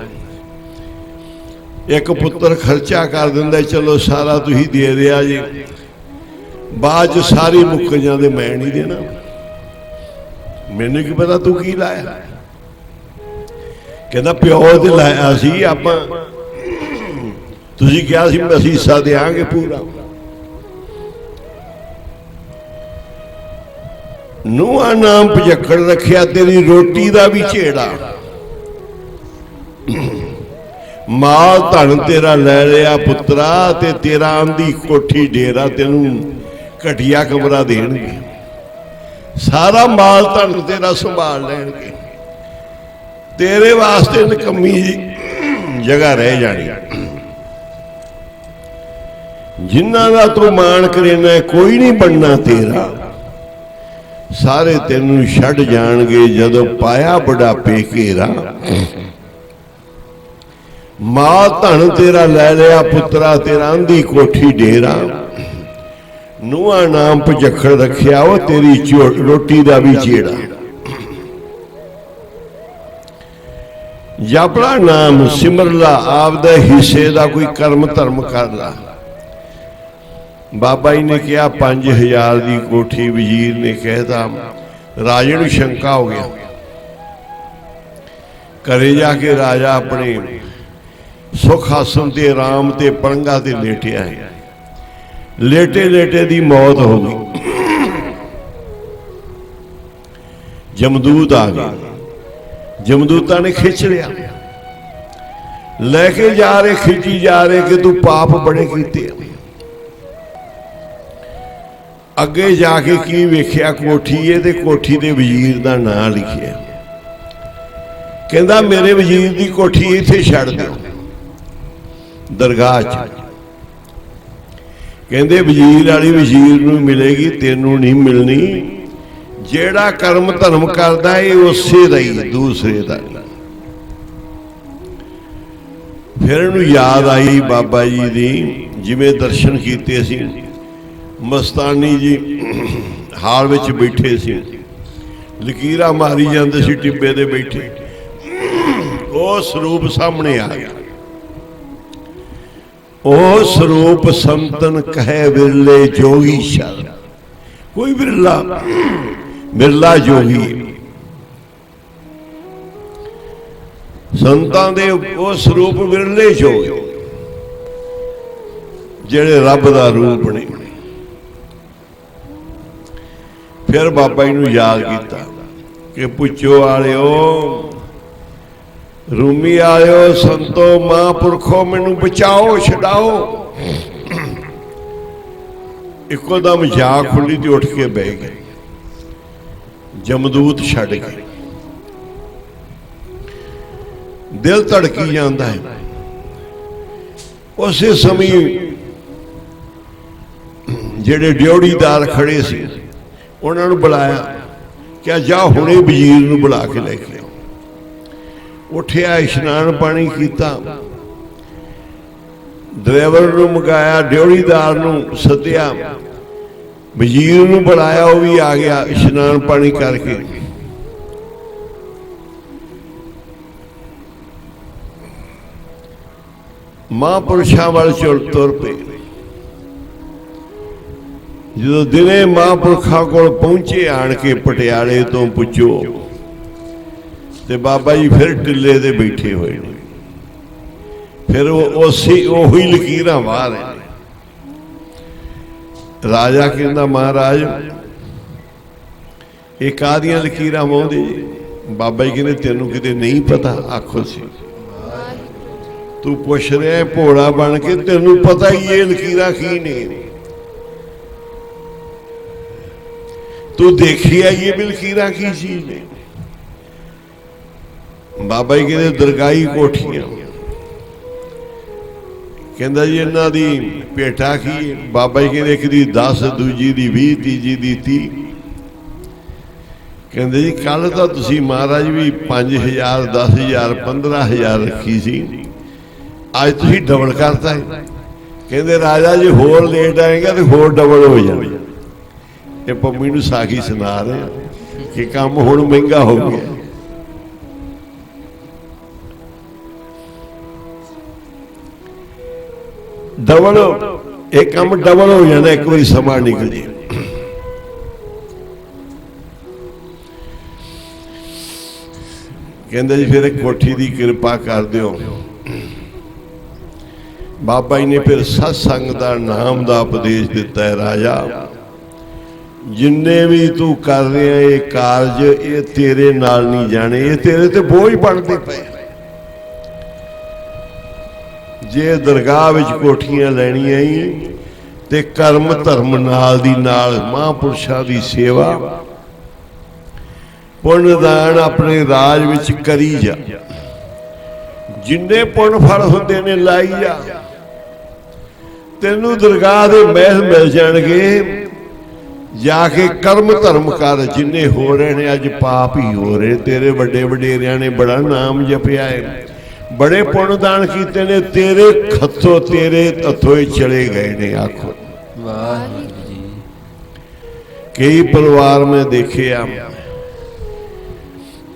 ਇੱਕ ਪੁੱਤਰ ਖਰਚਾ ਕਰ ਦਿੰਦਾ, ਚਲੋ ਸਾਰਾ ਤੁਸੀਂ ਦੇ ਦਿਆ ਜੀ, ਬਾਅਦ ਚ ਸਾਰੀ ਮੁੱਕ ਜਾਂਦੇ, ਮੈਂ ਨਹੀਂ ਦੇਣਾ। ਮੈਨੂੰ ਕੀ ਪਤਾ ਤੂੰ ਕੀ ਲਾਇਆ? ਕਹਿੰਦਾ ਪਿਓ ਤੇ ਲਾਇਆ ਸੀ ਆਪਾਂ, ਤੁਸੀਂ ਕਿਹਾ ਸੀ ਅਸੀਂ ਹਿੱਸਾ ਦਿਆਂਗੇ ਪੂਰਾ। ਨੂੰਹਾਂ ਨਾਮ ਪਝੱਖੜ ਰੱਖਿਆ ਤੇਰੀ ਰੋਟੀ ਦਾ ਵੀ ਝੇੜਾ। ਮਾਲ ਧਨ ਤੇਰਾ ਲੈ ਲਿਆ ਪੁੱਤਰਾ, ਤੇ ਤੇਰਾ ਆਂਦੀ ਕੋਠੀ ਡੇਰਾ ਤੈਨੂੰ ਘਟੀਆ ਕਮਰਾ ਦੇਣਗੇ। ਸਾਰਾ ਮਾਲ ਧਨ ਤੇਰਾ ਸੰਭਾਲ ਲੈਣਗੇ, ਤੇਰੇ ਵਾਸਤੇ ਨਿਕੰਮੀ ਜਗ੍ਹਾ ਰਹਿ ਜਾਣੀ। ਜਿਨ੍ਹਾਂ ਦਾ ਤੂੰ ਮਾਣ ਕਰੇਨਾ ਕੋਈ ਨਹੀਂ ਬਣਨਾ ਤੇਰਾ, ਸਾਰੇ ਤੈਨੂੰ ਛੱਡ ਜਾਣਗੇ ਜਦੋਂ ਪਾਇਆ ਬੁਢਾਪੇ ਘੇਰਾ। ਮਾਲ ਧਨ ਤੇਰਾ ਲੈ ਲਿਆ ਪੁੱਤਰਾ, ਤੇਰਾ ਆਂਦੀ ਕੋਠੀ ਡੇਰਾ। ਨੂੰਹਾਂ ਨਾਮ ਪਝੱਖੜ ਰੱਖਿਆ ਉਹ ਤੇਰੀ ਰੋਟੀ ਦਾ ਵੀ ਝੇੜਾ। ਜਪੜਾ ਨਾਮ ਸਿਮਰ ਲਾ, ਆਪਦੇ ਹਿੱਸੇ ਦਾ ਕੋਈ ਕਰਮ ਧਰਮ ਕਰ ਲਾ। ਬਾਬਾ ਜੀ ਨੇ ਕਿਹਾ 5000 ਦੀ ਕੋਠੀ, ਵਜ਼ੀਰ ਨੇ ਕਹਿਤਾ। ਰਾਜੇ ਨੂੰ ਸ਼ੰਕਾ ਹੋ ਗਿਆ। ਘਰੇ ਜਾ ਕੇ ਰਾਜਾ ਆਪਣੇ ਸੁਖ ਆਸਣ ਤੇ ਆਰਾਮ ਤੇ ਪਲੰਘਾਂ ਤੇ ਲੇਟਿਆ ਹੈ। ਲੇਟੇ ਲੇਟੇ ਦੀ ਮੌਤ ਹੋ ਗਈ। ਜਮਦੂਤ ਆ ਗਏ। ਜਮਦੂਤਾਂ ਨੇ ਖਿੱਚ ਲਿਆ, ਲੈ ਕੇ ਜਾ ਰਹੇ, ਖਿੱਚੀ ਜਾ ਰਹੇ ਕਿ ਤੂੰ ਪਾਪ ਬੜੇ ਕੀਤੇ। ਅੱਗੇ ਜਾ ਕੇ ਕੀ ਵੇਖਿਆ? ਕੋਠੀ ਹੈ ਤੇ ਕੋਠੀ ਦੇ ਵਜ਼ੀਰ ਦਾ ਨਾਂ ਲਿਖਿਆ। ਕਹਿੰਦਾ ਮੇਰੇ ਵਜ਼ੀਰ ਦੀ ਕੋਠੀ ਇੱਥੇ ਛੱਡ ਦਿਓ ਦਰਗਾਹ 'ਚ। ਕਹਿੰਦੇ ਵਜ਼ੀਰ ਵਾਲੀ ਵਜ਼ੀਰ ਨੂੰ ਮਿਲੇਗੀ, ਤੈਨੂੰ ਨਹੀਂ ਮਿਲਣੀ। ਜਿਹੜਾ ਕਰਮ ਧਰਮ ਕਰਦਾ ਇਹ ਉਸੇ ਦਾ ਹੀ, ਦੂਸਰੇ ਦਾ। ਫਿਰ ਇਹਨੂੰ ਯਾਦ ਆਈ ਬਾਬਾ ਜੀ ਦੀ, ਜਿਵੇਂ ਦਰਸ਼ਨ ਕੀਤੇ ਸੀ। ਮਸਤਾਨੀ ਜੀ ਹਾਲ ਵਿੱਚ ਬੈਠੇ ਸੀ, ਲਕੀਰਾਂ ਮਾਰੀ ਜਾਂਦੇ ਸੀ ਟਿੱਬੇ ਦੇ ਬੈਠੇ। ਉਹ ਸਰੂਪ ਸਾਹਮਣੇ ਆ ਗਿਆ। ਉਹ ਸਰੂਪ ਸੰਤਨ ਕਹੇ ਵਿਰਲੇ ਜੋਗੀ ਸ਼ਰ। ਕੋਈ ਬਿਰਲਾ ਜੋਗੀ। ਸੰਤਾਂ ਦੇ ਉਹ ਸਰੂਪ ਵਿਰਲੇ ਜੋਗੀ ਜਿਹੜੇ ਰੱਬ ਦਾ ਰੂਪ ਨੇ। ਫਿਰ ਬਾਬਾ ਜੀ ਨੂੰ ਯਾਦ ਕੀਤਾ ਕਿ ਪੁੱਛੋ ਵਾਲਿਓ, ਰੂਮੀ ਆਇਓ, ਸੰਤੋ ਮਹਾਂਪੁਰਖੋ, ਮੈਨੂੰ ਬਚਾਓ, ਛਡਾਓ। ਇੱਕੋ ਦਮ ਜਾ ਖੁੱਲੀ ਤੇ ਉੱਠ ਕੇ ਬਹਿ ਗਏ। ਜਮਦੂਤ ਛੱਡ ਗਏ। ਦਿਲ ਧੜਕੀ ਜਾਂਦਾ ਹੈ। ਉਸੇ ਸਮੇਂ ਜਿਹੜੇ ਡਿਉੜੀਦਾਰ ਖੜੇ ਸੀ ਉਹਨਾਂ ਨੂੰ ਬੁਲਾਇਆ ਕਿ ਜਾ ਹੁਣੇ ਵਜ਼ੀਰ ਨੂੰ ਬੁਲਾ ਕੇ ਲੈ ਕੇ ਆਓ। ਉੱਠਿਆ, ਇਸ਼ਨਾਨ ਪਾਣੀ ਕੀਤਾ, ਡਰਾਈਵਰ ਨੂੰ ਮੰਗਾਇਆ, ਡਿਉੜੀਦਾਰ ਨੂੰ ਸੱਦਿਆ, ਵਜ਼ੀਰ ਨੂੰ ਬੁਲਾਇਆ, ਉਹ ਵੀ ਆ ਗਿਆ ਇਸ਼ਨਾਨ ਪਾਣੀ ਕਰਕੇ। ਮਹਾਂਪੁਰਸ਼ਾਂ ਵੱਲ ਤੁਰ ਪਏ। ਜਦੋਂ ਦਿਨੇ ਮਹਾਂਪੁਰਖਾਂ ਕੋਲ ਪਹੁੰਚੇ ਆਣ ਕੇ ਪਟਿਆਲੇ ਤੋਂ ਪੁੱਛੋ, ਤੇ ਬਾਬਾ ਜੀ ਫਿਰ ਟਿੱਲੇ ਤੇ ਬੈਠੇ ਹੋਏ ਨੇ। ਫਿਰ ਉਹੀ ਲਕੀਰਾਂ ਬਾਹਰ ਹੈ। ਰਾਜਾ ਕਹਿੰਦਾ ਮਹਾਰਾਜ ਇਹ ਕਾਹਦੀਆਂ ਲਕੀਰਾਂ ਵਾਉਂਦੇ ਜੀ? ਬਾਬਾ ਜੀ ਕਹਿੰਦੇ ਤੈਨੂੰ ਕਿਤੇ ਨਹੀਂ ਪਤਾ? ਆਖੋ ਸੀ। ਤੂੰ ਪੁੱਛ ਰਿਹਾ ਭੋਲਾ ਬਣ ਕੇ, ਤੈਨੂੰ ਪਤਾ ਹੀ ਇਹ ਲਕੀਰਾਂ ਕੀ ਨੇ? ਤੂੰ ਦੇਖਿਆ ਇਹ ਵੀ ਲਕੀਰਾਂ ਕੀ ਚੀਜ਼ ਨੇ? ਬਾਬਾ ਜੀ ਕਹਿੰਦੇ ਦਰਗਾਹੀ ਕੋਠੀਆਂ। ਕਹਿੰਦਾ ਜੀ ਇਹਨਾਂ ਦੀ ਭੇਟਾ ਕੀ? ਬਾਬਾ ਜੀ ਕਹਿੰਦੇ ਇੱਕ ਦੀ 10, ਦੂਜੀ ਦੀ 20, ਤੀਜੀ ਦੀ 30। ਕਹਿੰਦੇ ਜੀ ਕੱਲ ਤਾਂ ਤੁਸੀਂ ਮਹਾਰਾਜ ਵੀ 5000 10,000 15,000 ਰੱਖੀ ਸੀ, ਅੱਜ ਤੁਸੀਂ ਡਬਲ ਕਰਤਾ ਹੈ। ਕਹਿੰਦੇ ਰਾਜਾ ਜੀ ਹੋਰ ਲੇਟ ਆਏਗਾ ਤੇ ਹੋਰ ਡਬਲ ਹੋ ਜਾਣਾ। ਇਹ ਪੰਮੀ ਨੂੰ ਸਾਖੀ ਸੁਣਾ ਰਹੇ ਕਿ ਕੰਮ ਹੁਣ ਮਹਿੰਗਾ ਹੋ ਗਿਆ। ਡਬਲ ਇਹ ਕੰਮ ਡਬਲ ਹੋ ਜਾਂਦਾ ਇੱਕ ਵਾਰੀ ਸਮਾਂ ਨਿਕਲ ਜੇ। ਕਹਿੰਦੇ ਜੀ ਫਿਰ ਕੋਠੀ ਦੀ ਕਿਰਪਾ ਕਰ ਦਿਓ। ਬਾਬਾ ਜੀ ਨੇ ਫਿਰ ਸਤਸੰਗ ਦਾ ਨਾਮ ਦਾ ਉਪਦੇਸ਼ ਦਿੱਤਾ ਹੈ, ਰਾਜਾ ਜਿੰਨੇ ਵੀ ਤੂੰ ਕਰ ਰਿਹਾ ਇਹ ਕਾਰਜ ਇਹ ਤੇਰੇ ਨਾਲ ਨਹੀਂ ਜਾਣੇ, ਇਹ ਤੇਰੇ ਤੇ ਬੋਝ ਬਣਦੇ ਪਏ। ਜੇ ਦਰਗਾਹ ਵਿੱਚ ਕੋਠੀਆਂ ਲੈਣੀਆਂ ਹੀ ਤੇ ਕਰਮ ਧਰਮ ਨਾਲ ਦੀ ਨਾਲ ਮਹਾਂਪੁਰਸ਼ਾਂ ਦੀ ਸੇਵਾ ਪੁੰਨਦਾਨ ਆਪਣੇ ਰਾਜ ਵਿੱਚ ਕਰੀ ਜਾ, ਜਿੰਨੇ ਪੁੰਨ ਫਲ ਹੁੰਦੇ ਨੇ ਲਾਈ ਜਾ, ਤੈਨੂੰ ਦਰਗਾਹ ਦੇ ਮਹਿਲ ਮਿਲ ਜਾਣਗੇ। ਜਾ ਕੇ ਕਰਮ ਧਰਮ ਕਰ, ਜਿੰਨੇ ਹੋ ਰਹੇ ਨੇ ਅੱਜ ਪਾਪ ਹੀ ਹੋ ਰਹੇ। ਤੇਰੇ ਵੱਡੇ ਵਡੇਰਿਆਂ ਨੇ ਬੜਾ ਨਾਮ ਜਪਿਆ ਹੈ, ਬੜੇ ਪੁੰਨਦਾਨ ਕੀਤੇ ਨੇ, ਤੇਰੇ ਖੱਤੋਂ ਤੇਰੇ ਹੱਥੋਂ ਹੀ ਚਲੇ ਗਏ ਨੇ। ਆਖੋ ਵਾਹਿਗੁਰੂ ਜੀ। ਕਈ ਪਰਿਵਾਰ ਮੈਂ ਦੇਖਿਆ,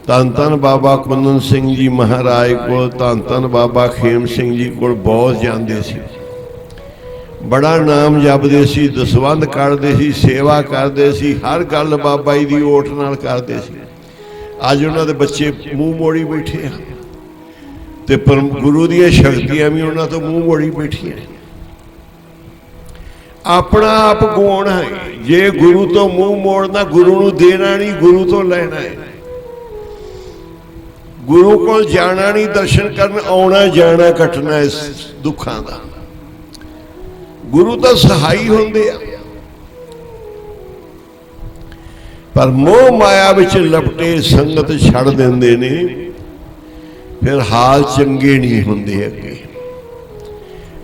ਧੰਨ ਧੰਨ ਬਾਬਾ ਕੁੰਦਨ ਸਿੰਘ ਜੀ ਮਹਾਰਾਜ ਕੋਲ, ਧੰਨ ਧੰਨ ਬਾਬਾ ਖੇਮ ਸਿੰਘ ਜੀ ਕੋਲ ਬਹੁਤ ਜਾਂਦੇ ਸੀ, ਬੜਾ ਨਾਮ ਜਪਦੇ ਸੀ, ਦਸਵੰਧ ਕੱਢਦੇ ਸੀ, ਸੇਵਾ ਕਰਦੇ ਸੀ, ਹਰ ਗੱਲ ਬਾਬਾ ਜੀ ਦੀ ਓਟ ਨਾਲ ਕਰਦੇ ਸੀ। ਅੱਜ ਉਹਨਾਂ ਦੇ ਬੱਚੇ ਮੂੰਹ ਮੋੜੀ ਬੈਠੇ ਆ ਤੇ ਗੁਰੂ ਦੀਆਂ ਸ਼ਕਤੀਆਂ ਵੀ ਉਹਨਾਂ ਤੋਂ ਮੂੰਹ ਮੋੜੀ ਬੈਠੀਆਂ। ਆਪਣਾ ਆਪ ਗਵਾਉਣਾ ਹੈ। ਜੇ ਗੁਰੂ ਤੋਂ ਮੂੰਹ ਮੋੜਨਾ, ਗੁਰੂ ਨੂੰ ਦੇਣਾ ਨਹੀਂ, ਗੁਰੂ ਤੋਂ ਲੈਣਾ ਹੈ। ਗੁਰੂ ਕੋਲ ਜਾਣਾ ਨਹੀਂ, ਦਰਸ਼ਨ ਕਰਨ ਆਉਣਾ ਜਾਣਾ ਕੱਟਣਾ ਇਸ ਦੁੱਖਾਂ ਦਾ। ਗੁਰੂ ਤਾਂ ਸਹਾਈ ਹੁੰਦੇ ਆ, ਪਰ ਮੋਹ ਮਾਇਆ ਵਿੱਚ ਲਪਟੇ ਸੰਗਤ ਛੱਡ ਦਿੰਦੇ ਨੇ, ਫਿਰ ਹਾਲ ਚੰਗੇ ਨਹੀਂ ਹੁੰਦੇ ਅੱਗੇ,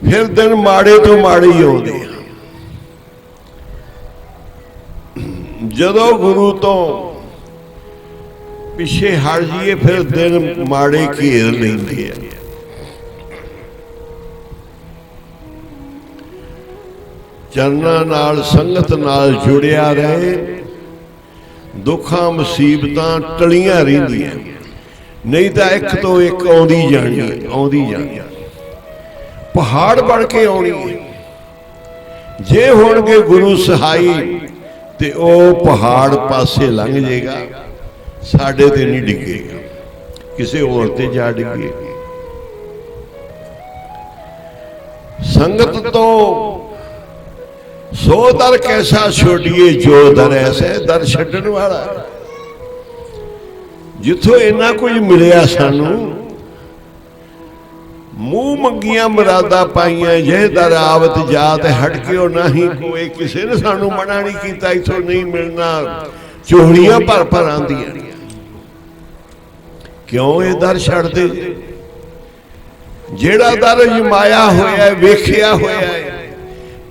ਫਿਰ ਦਿਨ ਮਾੜੇ ਤੋਂ ਮਾੜੇ ਹੀ ਆਉਂਦੇ ਆ। ਜਦੋਂ ਗੁਰੂ ਤੋਂ ਪਿੱਛੇ ਹਟ ਜਾਈਏ ਫਿਰ ਦਿਨ ਮਾੜੇ ਘੇਰ ਲੈਂਦੇ ਆ। ਚਰਨਾਂ ਨਾਲ ਸੰਗਤ ਨਾਲ ਜੁੜਿਆ ਰਹੇ, ਦੁੱਖਾਂ ਮੁਸੀਬਤਾਂ ਟਲੀਆਂ ਰਹਿੰਦੀਆਂ, ਨਹੀਂ ਤਾਂ ਇੱਕ ਤੋਂ ਇੱਕ ਆਉਂਦੀ ਜਾਣੀ, ਆਉਂਦੀ ਜਾਣੀ, ਪਹਾੜ ਬਣ ਕੇ ਆਉਣੀ ਹੈ। ਜੇ ਹੋਣਗੇ ਗੁਰੂ ਸਹਾਈ ਤੇ ਉਹ ਪਹਾੜ ਪਾਸੇ ਲੰਘ ਜਾਏਗਾ, ਸਾਡੇ ਤੇ ਨਹੀਂ ਡਿੱਗੇਗਾ, ਕਿਸੇ ਹੋਰ ਤੇ ਜਾ ਡਿੱਗੇ। ਸੰਗਤ ਤੋਂ ਸੋ ਦਰ ਕੈਸਾ ਛੋੜੀਏ ਜੋ ਦਰ ਐਸਾ, ਦਰ ਛੱਡਣ ਵਾਲਾ। ਜਿੱਥੋਂ ਇੰਨਾ ਕੁਝ ਮਿਲਿਆ ਸਾਨੂੰ, ਮੂੰਹ ਮੰਗੀਆਂ ਮੁਰਾਦਾਂ ਪਾਈਆਂ, ਜੇ ਦਰ ਆਵਤ ਜਾਤ ਹਟ ਕੇ ਨਹੀਂ ਕੋਈ, ਕਿਸੇ ਨੇ ਸਾਨੂੰ ਮਨਾ ਨਹੀਂ ਕੀਤਾ ਇੱਥੋਂ ਨਹੀਂ ਮਿਲਣਾ, ਝੋਲੀਆਂ ਭਰ ਭਰ ਆਂਦੀਆਂ। ਕਿਉਂ ਇਹ ਦਰ ਛੱਡਦੇ? ਜਿਹੜਾ ਦਰ ਜਮਾਇਆ ਹੋਇਆ, ਵੇਖਿਆ ਹੋਇਆ,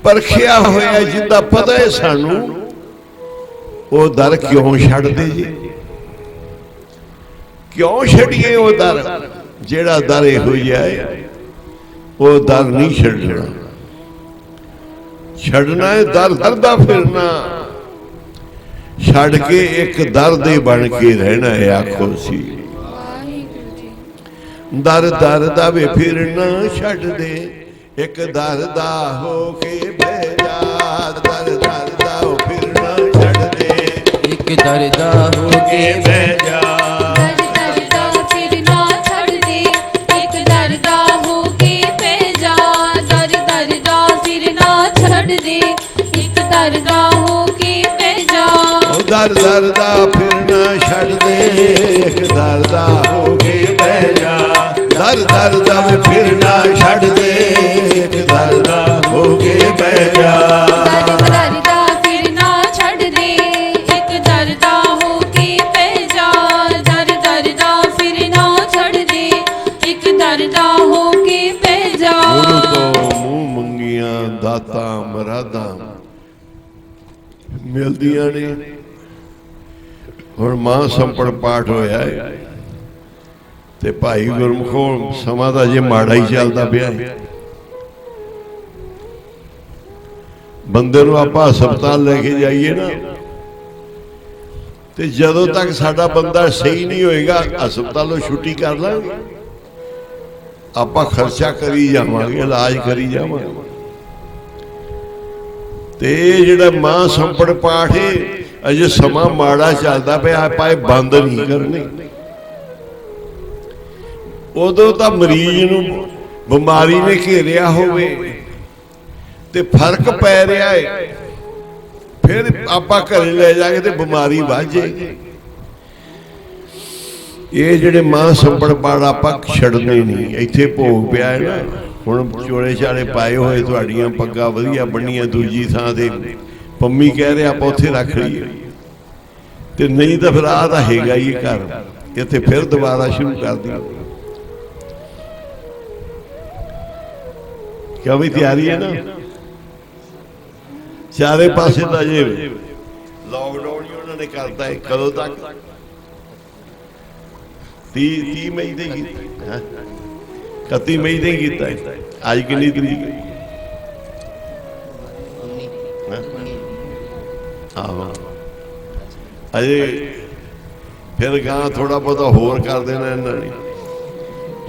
ਪਰਖਿਆ ਹੋਇਆ, ਜਿੰਦਾ ਪਤਾ ਹੈ ਸਾਨੂੰ, ਉਹ ਦਰ ਕਿਉਂ ਛੱਡਦੇ ਜੀ? ਕਿਉਂ ਛੱਡੀਏ ਉਹ ਦਰ? ਜਿਹੜਾ ਦਰ ਇਹੋ ਜਿਹਾ ਹੈ, ਉਹ ਦਰ ਨਹੀਂ ਛੱਡਣਾ। ਛੱਡਣਾ ਹੈ ਦਰ ਦਰਦਾ ਫਿਰਨਾ, ਛੱਡ ਕੇ ਇੱਕ ਦਰ ਦੇ ਬਣ ਕੇ ਰਹਿਣਾ ਹੈ। ਆਖੋ ਸੀ ਦਰ ਦਰ ਦਾ ਵੇ ਫਿਰਨਾ ਛੱਡ ਦੇ, ਇੱਕ ਦਰ ਦਾ ਹੋ ਕੇ ਬਹਿ ਜਾ। ਦਰ ਦਰ ਦਾ ਫਿਰਨਾ ਛੱਡ ਦੇ, ਇੱਕ ਦਰ ਦਾ ਹੋ ਕੇ ਬਹਿ ਜਾ। ਦਰ ਦਰ ਦਾ ਫਿਰਨਾ ਛੱਡ ਦੇ, ਇੱਕ ਦਰ ਦਾ ਹੋ ਕੇ ਬਹਿ ਜਾ। ਦਰ ਦਰ ਦਾ ਫਿਰਨਾ ਛੱਡ ਦੇ, ਇੱਕ ਦਰ ਦਾ ਹੋ ਕੇ ਬਹਿ ਜਾ। ਦਰ ਦਰ ਦਾ ਫਿਰਨਾ ਛੱਡ ਦੇ, ਇੱਕ ਦਰ ਦਾ ਹੋ ਕੇ ਬਹਿ ਜਾ। ਦਰ ਦਰ ਦਾ ਫਿਰਨਾ ਛੱਡ ਦੇ, ਇੱਕ ਦਰ ਦਾ ਹੋ ਕੇ ਬਹਿ ਜਾ। ਦਰ ਦਰ ਦਾ ਫਿਰਨਾ ਛੱਡ ਦੇ, ਇੱਕ ਦਰ ਦਾ ਹੋ ਕੇ ਬਹਿ ਜਾ। ਦਰ ਦਰ ਦਾ ਫਿਰਨਾ ਛੱਡ ਦੇ, ਇੱਕ ਦਰ ਦਾ ਹੋ ਕੇ ਬਹਿ ਜਾ। ਗੁਰੂ ਤੋਂ ਮੂੰਹ ਮੰਗੀਆਂ ਦਾਤਾਂ ਮੁਰਾਦਾਂ ਮਿਲਦੀਆਂ ਨੇ, ਹੁਣ ਮਾਂ ਸੰਪੜ ਪਾਠ ਹੋਇਆ ਹੈ ਤੇ ਭਾਈ ਗੁਰਮੁਖੋ ਸਮਾਂ ਤਾਂ ਜੇ ਮਾੜਾ ਹੀ ਚੱਲਦਾ ਪਿਆ ਹੈ। ਬੰਦੇ ਨੂੰ ਆਪਾਂ ਹਸਪਤਾਲ ਲੈ ਕੇ ਜਾਈਏ ਨਾ, ਤੇ ਜਦੋਂ ਤੱਕ ਸਾਡਾ ਬੰਦਾ ਸਹੀ ਨਹੀਂ ਹੋਏਗਾ ਹਸਪਤਾਲੋਂ ਛੁੱਟੀ ਕਰ ਲਾਂਗੇ, ਆਪਾਂ ਖਰਚਾ ਕਰੀ ਜਾਵਾਂਗੇ, ਇਲਾਜ ਕਰੀ ਜਾਵਾਂਗੇ। ਤੇ ਇਹ ਜਿਹੜਾ ਮਾਂ ਸੰਪੜ ਪਾਠ ਹੈ ਅਜੇ ਸਮਾਂ ਮਾੜਾ ਚੱਲਦਾ ਪਿਆ, ਆਪਾਂ ਇਹ ਬੰਦ ਨਹੀਂ ਕਰਨੇ। ਉਦੋਂ ਤਾਂ ਮਰੀਜ਼ ਨੂੰ ਬਿਮਾਰੀ ਨੇ ਘੇਰਿਆ ਹੋਵੇ ਤੇ ਫਰਕ ਪੈ ਰਿਹਾ ਹੈ, ਫਿਰ ਆਪਾਂ ਘਰੇ ਲੈ ਜਾਗੇ ਤੇ ਬਿਮਾਰੀ ਵੱਧ ਜਾਏਗੀ। ਇਹ ਜਿਹੜੇ ਮਾਂ ਸੰਪੜ ਪਾਠ ਆਪਾਂ ਛੱਡਣੇ ਨਹੀਂ। ਇੱਥੇ ਭੋਗ ਪਿਆ ਹੈ ਨਾ, ਹੁਣ ਚੋਲੇ ਚਾਲੇ ਪਾਏ ਹੋਏ, ਤੁਹਾਡੀਆਂ ਪੱਗਾਂ ਵਧੀਆ ਬੰਨੀਆਂ, ਦੂਜੀ ਥਾਂ ਤੇ ਪੰਮੀ ਕਹਿ ਰਿਹਾ ਆਪਾਂ ਉੱਥੇ ਰੱਖ ਲਈਏ, ਤੇ ਨਹੀਂ ਤਾਂ ਫਿਰ ਆਹ ਤਾਂ ਹੈਗਾ ਹੀ ਘਰ, ਇੱਥੇ ਫਿਰ ਦੁਬਾਰਾ ਸ਼ੁਰੂ ਕਰ ਦਿਓ। ਕਿਉਂ ਵੀ ਤਿਆਰੀ ਹੈ ਨਾ, ਚਾਰੇ ਪਾਸੇ ਤਾਂ ਜੇ ਲਾਕਡਾਊਨ ਹੀ ਉਹਨਾਂ ਨੇ ਕਰਤਾ ਹੈ। ਕਦੋਂ ਤੱਕ? 30 ਮਈ ਦੇ ਕੀਤਾ, 31 ਮਈ ਦੇ ਕੀਤਾ। ਅੱਜ ਕਿੰਨੀ ਤਰੀਕ ਹੈ? ਆਹੋ, ਅਜੇ ਫਿਰ ਗਾਂ ਥੋੜਾ ਬਹੁਤਾ ਹੋਰ ਕਰ ਦੇਣਾ ਇਹਨਾਂ ਨੇ।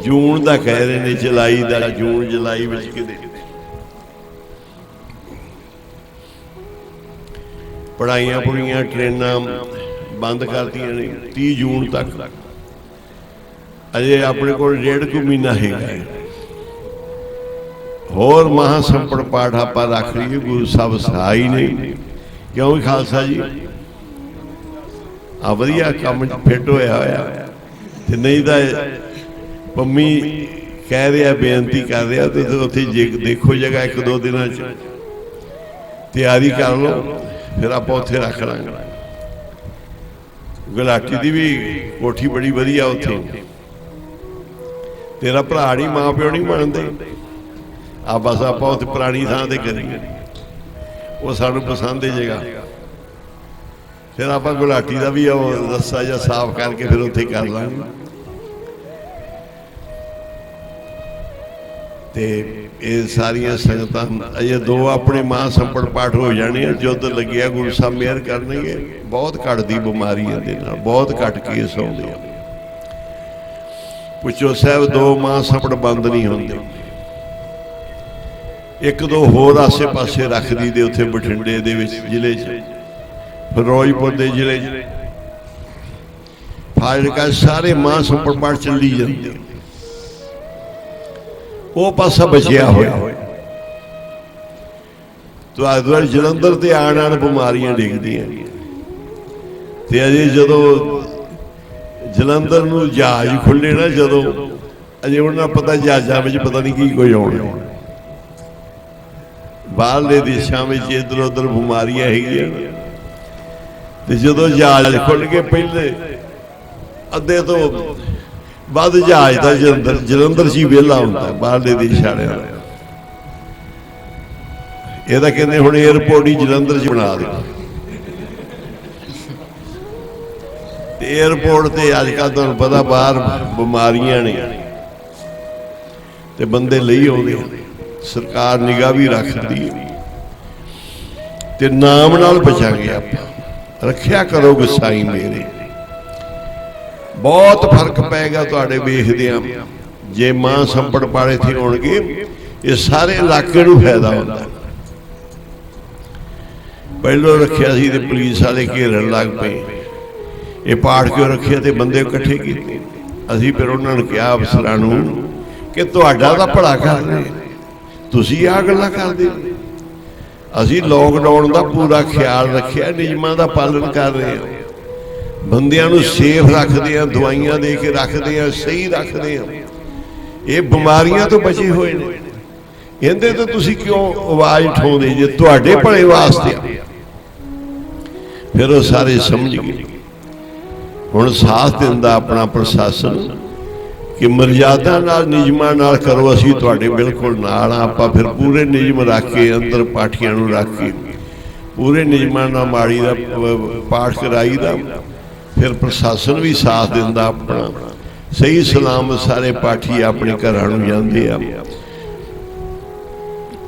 ਜੂਨ ਦਾ ਕਹਿ ਰਹੇ ਨੇ, ਜੁਲਾਈ ਦਾ, ਜੂਨ ਜੁਲਾਈ ਵਿੱਚ ਕਿਤੇ ਪੜ੍ਹਾਈਆਂ ਪੁੜੀਆਂ ਟ੍ਰੇਨਾਂ ਬੰਦ ਕਰਤੀਆਂ ਨੇ 30 ਜੂਨ ਤੱਕ। ਅਜੇ ਆਪਣੇ ਕੋਲ 1.5 ਮਹੀਨਾ ਹੈਗਾ। ਹੋਰ ਮਹਾਂ ਸੰਪੜ ਪਾਠ ਆਪਾਂ ਰੱਖ ਲਈਏ, ਗੁਰੂ ਸਾਹਿਬ ਸਹਾਈ ਨੇ। ਕਿਉਂ ਵੀ ਖਾਲਸਾ ਜੀ ਆ ਵਧੀਆ ਕੰਮ ਫਿੱਟ ਹੋਇਆ ਤੇ ਨਹੀਂ ਤਾਂ ਪੰਮੀ ਕਹਿ ਰਿਹਾ, ਬੇਨਤੀ ਕਰ ਰਿਹਾ, ਤੇ ਉੱਥੇ ਦੇਖੋ ਜਗ੍ਹਾ 1-2 ਦਿਨਾਂ 'ਚ ਤਿਆਰੀ ਕਰ ਲਓ, ਫਿਰ ਆਪਾਂ ਉੱਥੇ ਰੱਖ ਲਾਂਗੇ। ਗੁਲਾਟੀ ਦੀ ਵੀ ਕੋਠੀ ਬੜੀ ਵਧੀਆ ਉੱਥੇ। ਤੇਰਾ ਭਰਾ ਨਹੀਂ, ਮਾਂ ਪਿਓ ਨਹੀਂ ਮੰਨਦੇ, ਆ ਬਸ ਆਪਾਂ ਉੱਥੇ ਪੁਰਾਣੀ ਥਾਂ ਤੇ ਕਰੀਏ, ਉਹ ਸਾਨੂੰ ਪਸੰਦ ਹੈ ਜਗ੍ਹਾ। ਫਿਰ ਆਪਾਂ ਗੁਲਾਟੀ ਦਾ ਵੀ ਉਹ ਰੱਸਾ ਜਿਹਾ ਸਾਫ਼ ਕਰਕੇ ਫਿਰ ਉੱਥੇ ਕਰ ਲਾਂਗੇ। ਤੇ ਇਹ ਸਾਰੀਆਂ ਸੰਗਤਾਂ ਅਜੇ 2 ਆਪਣੇ ਮਾਂ ਸੰਪੜ ਪਾਠ ਹੋ ਜਾਣੇ ਆ। ਜੁੱਧ ਲੱਗਿਆ, ਗੁਰੂ ਸਾਹਿਬ ਮਿਹਰ ਕਰਨਗੇ। ਬਹੁਤ ਘੱਟਦੀ ਬਿਮਾਰੀ ਇਹਦੇ ਨਾਲ, ਬਹੁਤ ਘੱਟ ਕੇਸ ਆਉਂਦੇ ਆ। ਪੁੱਛੋ ਸਾਹਿਬ 2 ਮਾਂ ਸੰਪੜ ਬੰਦ ਨਹੀਂ ਹੁੰਦੇ। 1-2 ਹੋਰ ਆਸੇ ਪਾਸੇ ਰੱਖਦੀ ਦੇ ਉੱਥੇ ਬਠਿੰਡੇ ਦੇ ਵਿੱਚ ਜ਼ਿਲ੍ਹੇ 'ਚ, ਫਿਰੋਜ਼ਪੁਰ ਦੇ ਜ਼ਿਲ੍ਹੇ 'ਚ, ਫਾਜ਼ਿਲਕਾ, ਸਾਰੇ ਮਾਂ ਸੰਪੜ ਪਾਠ ਚੱਲੀ ਜਾਂਦੇ। ਉਹ ਪਾਸਾ ਬਚਿਆ ਹੋਇਆ। ਤੁਹਾਡੇ ਜਲੰਧਰ ਤੇ ਆਣ ਬਿਮਾਰੀਆਂ ਡਿੱਗਦੀਆਂ। ਤੇ ਅਜੇ ਜਦੋਂ ਜਲੰਧਰ ਨੂੰ ਜਹਾਜ਼ ਖੁੱਲੇ ਨਾ, ਜਦੋਂ ਅਜੇ ਉਹਨਾਂ ਪਤਾ ਜਹਾਜ਼ਾਂ ਵਿੱਚ ਪਤਾ ਨਹੀਂ ਕੀ ਕੁਝ ਆਉਣਾ। ਬਾਹਰਲੇ ਦੇਸ਼ਾਂ ਵਿੱਚ ਇੱਧਰ ਉੱਧਰ ਬਿਮਾਰੀਆਂ ਹੈਗੀਆਂ, ਤੇ ਜਦੋਂ ਜਹਾਜ਼ ਖੁੱਲ ਕੇ ਪਹਿਲੇ ਅੱਧੇ ਤੋਂ ਵੱਧ ਜਹਾਜ਼ ਦਾ ਜਲੰਧਰ 'ਚ ਹੀ ਵਿਹਲਾ ਹੁੰਦਾ ਬਾਹਰਲੇ ਦੇਸ਼ ਵਾਲਿਆਂ ਦਾ। ਇਹ ਤਾਂ ਕਹਿੰਦੇ ਹੁਣ ਏਅਰਪੋਰਟ ਹੀ ਜਲੰਧਰ 'ਚ ਬਣਾ ਦੇ। ਤੇ ਏਅਰਪੋਰਟ ਤੇ ਅੱਜ ਕੱਲ੍ਹ ਤੁਹਾਨੂੰ ਪਤਾ ਬਾਹਰ ਬਿਮਾਰੀਆਂ ਨੇ, ਤੇ ਬੰਦੇ ਲਈ ਆਉਂਦੇ। ਸਰਕਾਰ ਨਿਗਾਹ ਵੀ ਰੱਖਦੀ ਹੈ, ਤੇ ਨਾਮ ਨਾਲ ਬਚਾਂਗੇ ਆਪਾਂ। ਰੱਖਿਆ ਕਰੋ ਗੁਸਾਈ ਮੇਰੇ, ਬਹੁਤ ਫਰਕ ਪਏਗਾ ਤੁਹਾਡੇ ਵੇਖਦਿਆਂ। ਜੇ ਮਾਂ ਸੰਪੜ ਪਾਠ ਇੱਥੇ ਹੋਣਗੇ, ਇਹ ਸਾਰੇ ਇਲਾਕੇ ਨੂੰ ਫਾਇਦਾ ਹੁੰਦਾ। ਪਹਿਲੋਂ ਰੱਖਿਆ ਸੀ ਤੇ ਪੁਲਿਸ ਵਾਲੇ ਘੇਰਨ ਲੱਗ ਪਏ, ਇਹ ਪਾਠ ਕਿਉਂ ਰੱਖਿਆ, ਤੇ ਬੰਦੇ ਇਕੱਠੇ ਕੀਤੇ। ਅਸੀਂ ਫਿਰ ਉਹਨਾਂ ਨੂੰ ਕਿਹਾ ਅਫਸਰਾਂ ਨੂੰ ਕਿ ਤੁਹਾਡਾ ਤਾਂ ਭਲਾ ਕਰ ਰਹੇ, ਤੁਸੀਂ ਆਹ ਗੱਲਾਂ ਕਰਦੇ। ਅਸੀਂ ਲੋਕਡਾਊਨ ਦਾ ਪੂਰਾ ਖਿਆਲ ਰੱਖਿਆ, ਨਿਯਮਾਂ ਦਾ ਪਾਲਣ ਕਰ ਰਹੇ ਹਾਂ, ਬੰਦਿਆਂ ਨੂੰ ਸੇਫ ਰੱਖਦੇ ਆ, ਦਵਾਈਆਂ ਦੇ ਕੇ ਰੱਖਦੇ ਆ, ਸਹੀ ਰੱਖਦੇ ਆ। ਇਹ ਬਿਮਾਰੀਆਂ ਤੋਂ ਬਚੇ ਹੋਏ ਨੇ। ਇਹਦੇ ਤੋਂ ਤੁਸੀਂ ਕਿਉਂ ਆਵਾਜ਼ ਉਠਾਉਂਦੇ ਜੇ ਤੁਹਾਡੇ ਭਲੇ ਵਾਸਤੇ ਆ? ਫਿਰ ਉਹ ਸਾਰੇ ਸਮਝ ਗਏ। ਹੁਣ ਸਾਥ ਦਿੰਦਾ ਆਪਣਾ ਪ੍ਰਸ਼ਾਸਨ ਕਿ ਮਰਜ਼ਾਦਾ ਨਾਲ, ਨਿਯਮਾਂ ਨਾਲ ਕਰੋ। ਅਸੀਂ ਤੁਹਾਡੇ ਬਿਲਕੁਲ ਨਾਲ ਆ। ਆਪਾਂ ਫਿਰ ਪੂਰੇ ਨਿਯਮ ਰੱਖ ਕੇ, ਅੰਦਰ ਪਾਠੀਆਂ ਨੂੰ ਰੱਖ ਕੇ ਪੂਰੇ ਨਿਯਮਾਂ ਨਾਲ ਮਾੜੀ ਦਾ ਪਾਠ ਕਰਾਈ ਦਾ। ਫਿਰ ਪ੍ਰਸ਼ਾਸਨ ਵੀ ਸਾਥ ਦਿੰਦਾ ਆਪਣਾ। ਸਹੀ ਸਲਾਮ ਸਾਰੇ ਪਾਠੀ ਆਪਣੇ ਘਰਾਂ ਨੂੰ ਜਾਂਦੇ ਆ।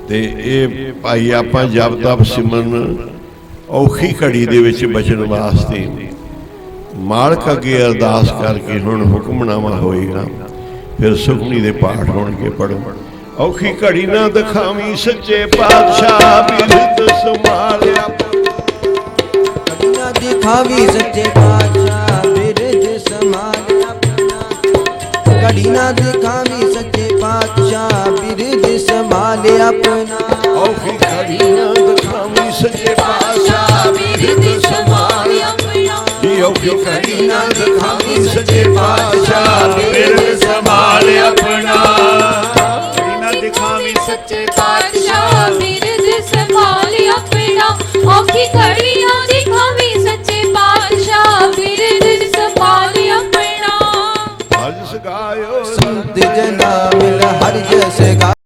ਤੇ ਇਹ ਭਾਈ ਆਪਾਂ ਜਪ ਤਪ ਸਿਮਰਨ ਔਖੀ ਘੜੀ ਦੇ ਵਿੱਚ ਬਚਣ ਵਾਸਤੇ ਮਾਲਕ ਅੱਗੇ ਅਰਦਾਸ ਕਰਕੇ ਹੁਣ ਹੁਕਮਨਾਮਾ ਹੋਏਗਾ, ਫਿਰ ਸੁਖਮਨੀ ਦੇ ਪਾਠ ਹੋਣਗੇ। ਪੜੋ। ਔਖੀ ਘੜੀ ਨਾ ਦਿਖਾਵੀਂ ਸੱਚੇ ਪਾਤਸ਼ਾਹ, ਬਿਰਧ ਸੰਭਾਲਿਆ। ਘੜੀ ਨਾ ਦਿਖਾਵੀ ਸੱਚੇ ਪਾਤਸ਼ਾਹ, ਬਿਰਧ ਸੰਭਾਲ ਆਪਣਾ। ਘੜੀ ਨਾ ਦਿਖਾਵੀ ਸੱਚੇ ਪਾਤਸ਼ਾਹ, ਬਿਰਧ ਸੰਭਾਲ ਆਪਣਾ। ਔਖੀ ਘੜੀ ਨਾ ਦਿਖਾਵੀਂ ਸੱਚੇ ਪਾਤਸ਼ਾਹ, ਬਿਰਧ ਸੰਭਾਲ ਆਪਣਾ। ਔਖੀ ਘੜੀ ਨਾ ਦਿਖਾਵੀਂ ਸੱਚੇ ਪਾਤਸ਼ਾਹ, ਬਿਰਧ ਸੰਭਾਲ ਆਪਣਾ। ਨਾ ਦਿਖਾਵੀਂ ਸੱਚੇ ਪਾਤਸ਼ਾਹ, ਬਿਰਧ ਸੰਭਾਲ ਆਪਣਾ। ਔਖੀ ਘੜੀ ਨਾ ਦਿਖਾਵੀਂ ਸੱਚੇ ਪਾਤਸ਼ਾਹ, ਬਿਰਧ ਸੰਭਾਲ ਆਪਣਾ। ਹਰਿ ਸਗਾਇਓ ਸੰਤ ਜਨਾ ਮਿਲ ਹਰਿ ਜਸ ਗਾ